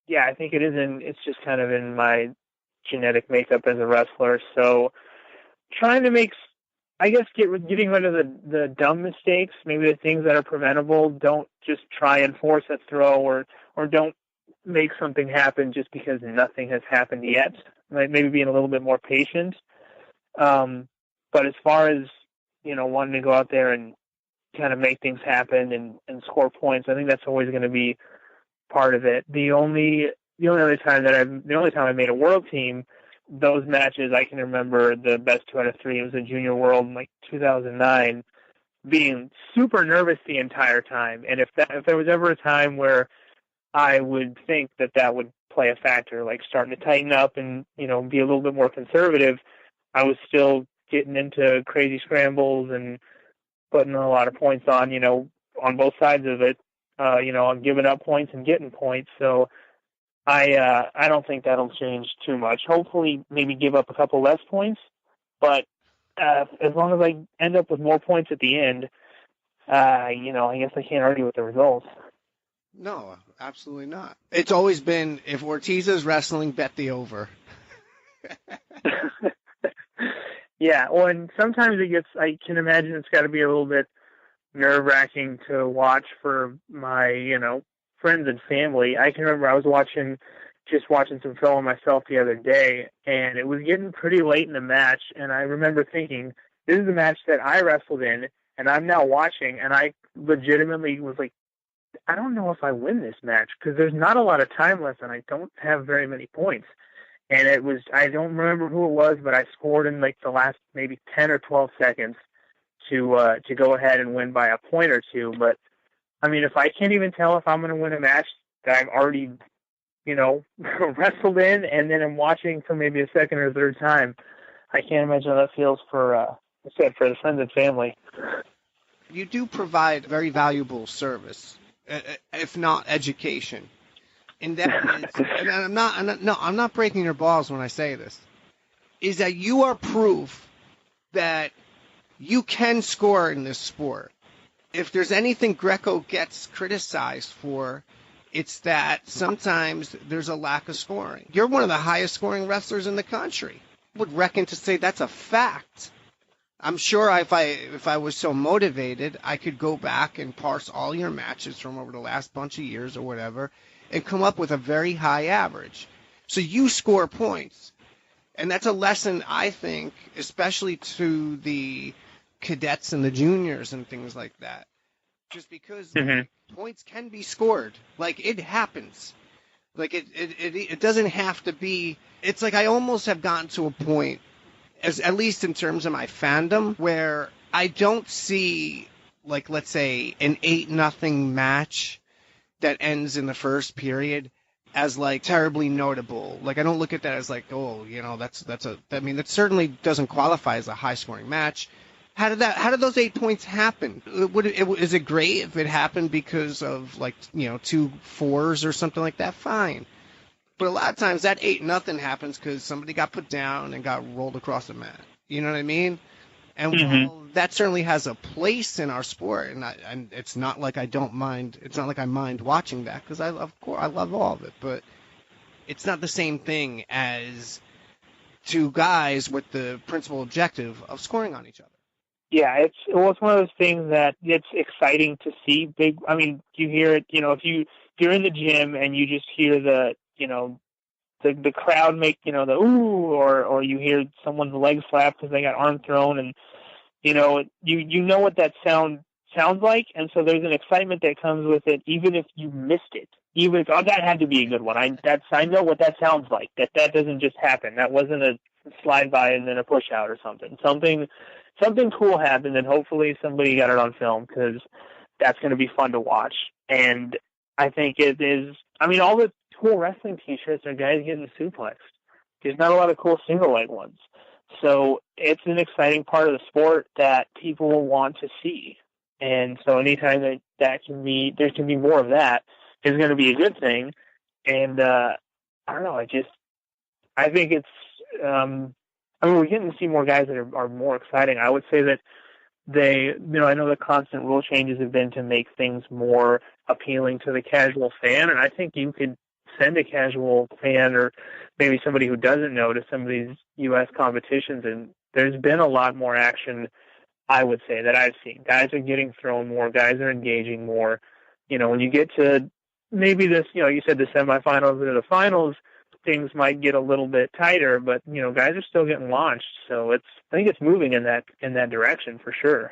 [SPEAKER 7] yeah, I think it's just kind of in my genetic makeup as a wrestler. So trying to getting rid of the dumb mistakes, maybe the things that are preventable. Don't just try and force a throw or don't make something happen just because nothing has happened yet. Maybe being a little bit more patient. But as far as, wanting to go out there and kind of make things happen and score points, I think that's always going to be part of it. The only time I made a world team, those matches I can remember the best 2 out of 3. It was a junior world in 2009, being super nervous the entire time. And if there was ever a time where I would think that would play a factor, like starting to tighten up and, be a little bit more conservative, I was still getting into crazy scrambles and putting a lot of points on, on both sides of it, on giving up points and getting points. So I don't think that'll change too much. Hopefully, maybe give up a couple less points, but as long as I end up with more points at the end, I guess I can't argue with the results.
[SPEAKER 3] No, absolutely not. It's always been, if Ortiz is wrestling, bet the over.
[SPEAKER 7] Yeah, well, and sometimes I can imagine it's got to be a little bit nerve-wracking to watch for my, friends and family. I can remember I was watching some film on myself the other day, and it was getting pretty late in the match, and I remember thinking, this is a match that I wrestled in, and I'm now watching, and I legitimately was like, I don't know if I win this match, because there's not a lot of time left, and I don't have very many points. And I don't remember who it was, but I scored in the last maybe 10 or 12 seconds to go ahead and win by a point or two. But I mean, if I can't even tell if I'm going to win a match that I've already, wrestled in, and then I'm watching for maybe a second or third time, I can't imagine how that feels for the friends and family.
[SPEAKER 3] You do provide very valuable service, if not education. And that is, and I'm not breaking your balls when I say this, is that you are proof that you can score in this sport. If there's anything Greco gets criticized for, it's that sometimes there's a lack of scoring. You're one of the highest scoring wrestlers in the country. I would reckon to say that's a fact. I'm sure if I was so motivated, I could go back and parse all your matches from over the last bunch of years or whatever and come up with a very high average. So you score points. And that's a lesson, I think, especially to the cadets and the juniors and things like that. Just because points can be scored. Like, it happens. Like, it doesn't have to be... It's like I almost have gotten to a point, at least in terms of my fandom, where I don't see like, let's say, an 8-0 match that ends in the first period as, like, terribly notable. Like, I don't look at that as, like, oh, you know, that certainly doesn't qualify as a high-scoring match. How did those 8 points happen? Is it great if it happened because of, like, you know, 2 4s or something like that? Fine. But a lot of times that 8-0 happens because somebody got put down and got rolled across the mat. You know what I mean? And while that certainly has a place in our sport, and it's not like I don't mind. It's not like I mind watching that because I love all of it. But it's not the same thing as two guys with the principal objective of scoring on each other.
[SPEAKER 7] Yeah, it's one of those things that it's exciting to see. I mean, you hear it. You know, if you're in the gym and you just hear the crowd make, you know, the ooh, or you hear someone's legs flap because they got arm thrown, and you know what that sounds like, and so there's an excitement that comes with it, even if you missed it. Even if that had to be a good one. I know what that sounds like. That doesn't just happen. That wasn't a slide by and then a push out or something. Something cool happened, and hopefully somebody got it on film because that's going to be fun to watch. And I think it is. I mean, all the cool wrestling T-shirts are guys getting suplexed. There's not a lot of cool single leg ones, so it's an exciting part of the sport that people will want to see. And so anytime there can be more of that is going to be a good thing. And I don't know. I think it's. I mean, we're getting to see more guys that are more exciting. I would say that I know the constant rule changes have been to make things more appealing to the casual fan, and I think you could send a casual fan or maybe somebody who doesn't know to some of these U.S. competitions, and there's been a lot more action, I would say, that I've seen. Guys are getting thrown more. Guys are engaging more. You know, when you get to maybe this, you know, you said the semifinals or the finals, things might get a little bit tighter, but you know, guys are still getting launched. So I think it's moving in that direction for sure.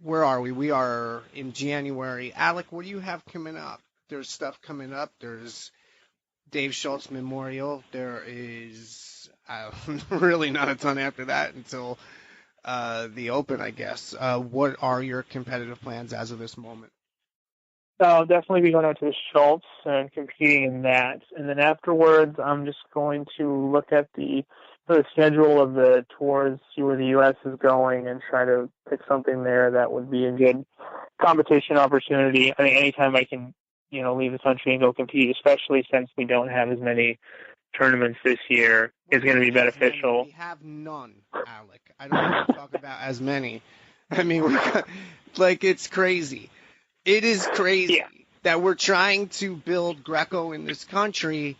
[SPEAKER 3] Where are we? We are in January. Alec, what do you have coming up? There's stuff coming up. There's Dave Schultz Memorial. There is really not a ton after that until the Open, I guess. What are your competitive plans as of this moment?
[SPEAKER 7] I'll definitely be going out to the Schultz and competing in that. And then afterwards, I'm just going to look at the schedule of the tours, see where the U.S. is going, and try to pick something there that would be a good competition opportunity. I mean, anytime I can, you know, leave the country and go compete, especially since we don't have as many tournaments this year, is going to be beneficial.
[SPEAKER 3] We have none, Alec. I don't want to talk about as many. I mean, it's crazy. It is crazy that we're trying to build Greco in this country,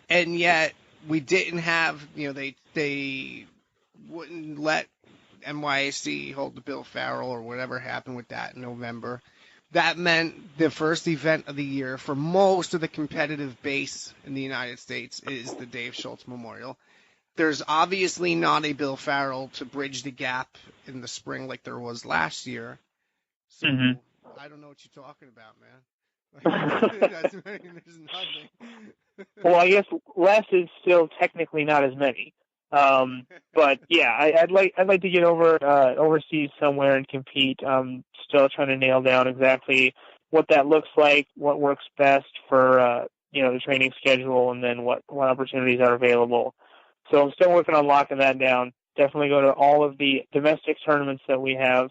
[SPEAKER 3] and yet we didn't have, you know, they wouldn't let NYC hold the Bill Farrell or whatever happened with that in November. That meant the first event of the year for most of the competitive base in the United States is the Dave Schultz Memorial. There's obviously not a Bill Farrell to bridge the gap in the spring like there was last year. So I don't know what you're talking about, man. There's nothing.
[SPEAKER 7] Well, I guess less is still technically not as many. But yeah, I'd like to get overseas somewhere and compete. Still trying to nail down exactly what that looks like, what works best for the training schedule, and then what opportunities are available. So I'm still working on locking that down. Definitely go to all of the domestic tournaments that we have.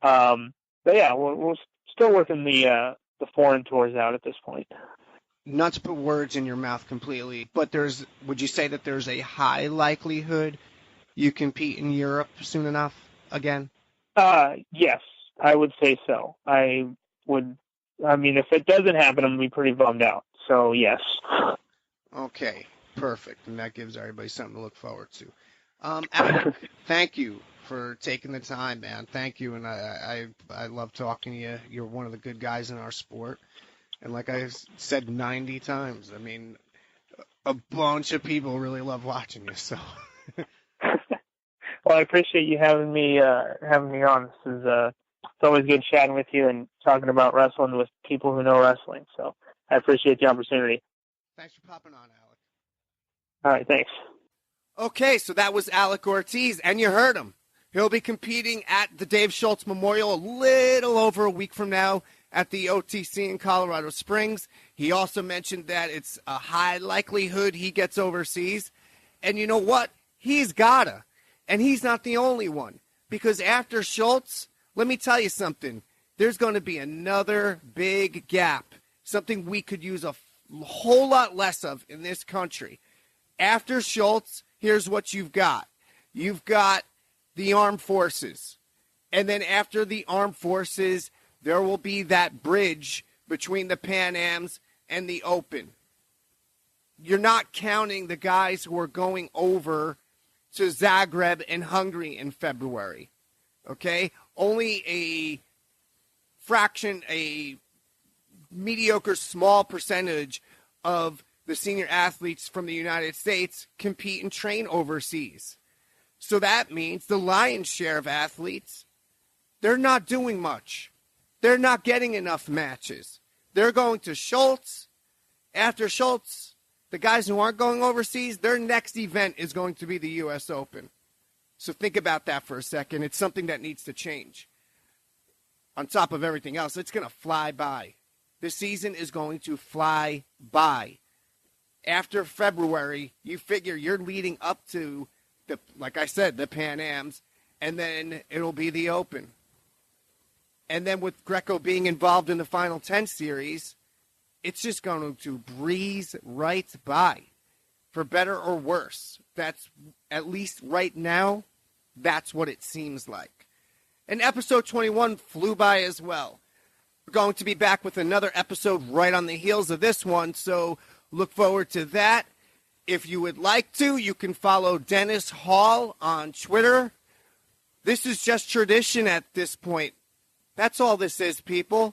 [SPEAKER 7] But yeah, we're still working the foreign tours out at this point.
[SPEAKER 3] Not to put words in your mouth completely, but would you say that there's a high likelihood you compete in Europe soon enough again?
[SPEAKER 7] Yes, I would say so. I mean, if it doesn't happen, I'm going to be pretty bummed out. So, yes.
[SPEAKER 3] Okay, perfect. And that gives everybody something to look forward to. Alec, thank you for taking the time, man. Thank you, and I love talking to you. You're one of the good guys in our sport. And like I said 90 times, I mean, a bunch of people really love watching you. So,
[SPEAKER 7] well, I appreciate you having me on. This is it's always good chatting with you and talking about wrestling with people who know wrestling. So I appreciate the opportunity.
[SPEAKER 3] Thanks for popping on, Alec.
[SPEAKER 7] All right, thanks.
[SPEAKER 3] Okay, so that was Alec Ortiz, and you heard him. He'll be competing at the Dave Schultz Memorial a little over a week from now at the OTC in Colorado Springs. He also mentioned that it's a high likelihood he gets overseas. And you know what? He's gotta. And he's not the only one. Because after Schultz, let me tell you something. There's going to be another big gap. Something we could use a whole lot less of in this country. After Schultz, here's what you've got. You've got the armed forces. And then after the armed forces, there will be that bridge between the Pan Ams and the Open. You're not counting the guys who are going over to Zagreb and Hungary in February. Okay? Only a fraction, a mediocre small percentage of the senior athletes from the United States compete and train overseas. So that means the lion's share of athletes, they're not doing much. They're not getting enough matches. They're going to Schultz. After Schultz, the guys who aren't going overseas, their next event is going to be the U.S. Open. So think about that for a second. It's something that needs to change. On top of everything else, it's going to fly by. This season is going to fly by. After February, you figure you're leading up to like I said, the Pan Ams, and then it'll be the Open. And then with Greco being involved in the Final 10 series, it's just going to breeze right by, for better or worse. That's, at least right now, that's what it seems like. And episode 21 flew by as well. We're going to be back with another episode right on the heels of this one, so look forward to that. If you would like to, you can follow Dennis Hall on Twitter. This is just tradition at this point. That's all this is, people.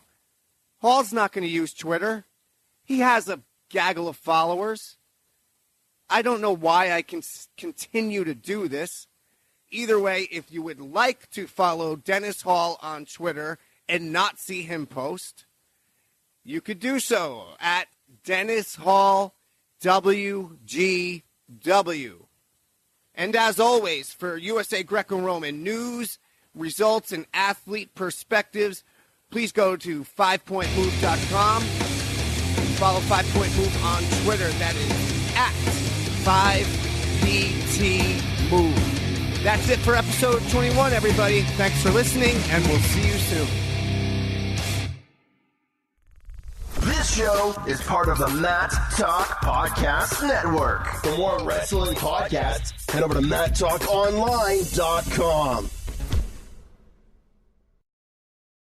[SPEAKER 3] Hall's not going to use Twitter. He has a gaggle of followers. I don't know why I can continue to do this. Either way, if you would like to follow Dennis Hall on Twitter and not see him post, you could do so at Dennis Hall WGW. And as always, for USA Greco-Roman news, results, and athlete perspectives, please go to 5pointmove.com. Follow 5Point Move on Twitter. That is at 5PTMove. That's it for episode 21, everybody. Thanks for listening, and we'll see you soon.
[SPEAKER 8] This show is part of the Matt Talk Podcast Network. For more wrestling podcasts, head over to MattTalkOnline.com.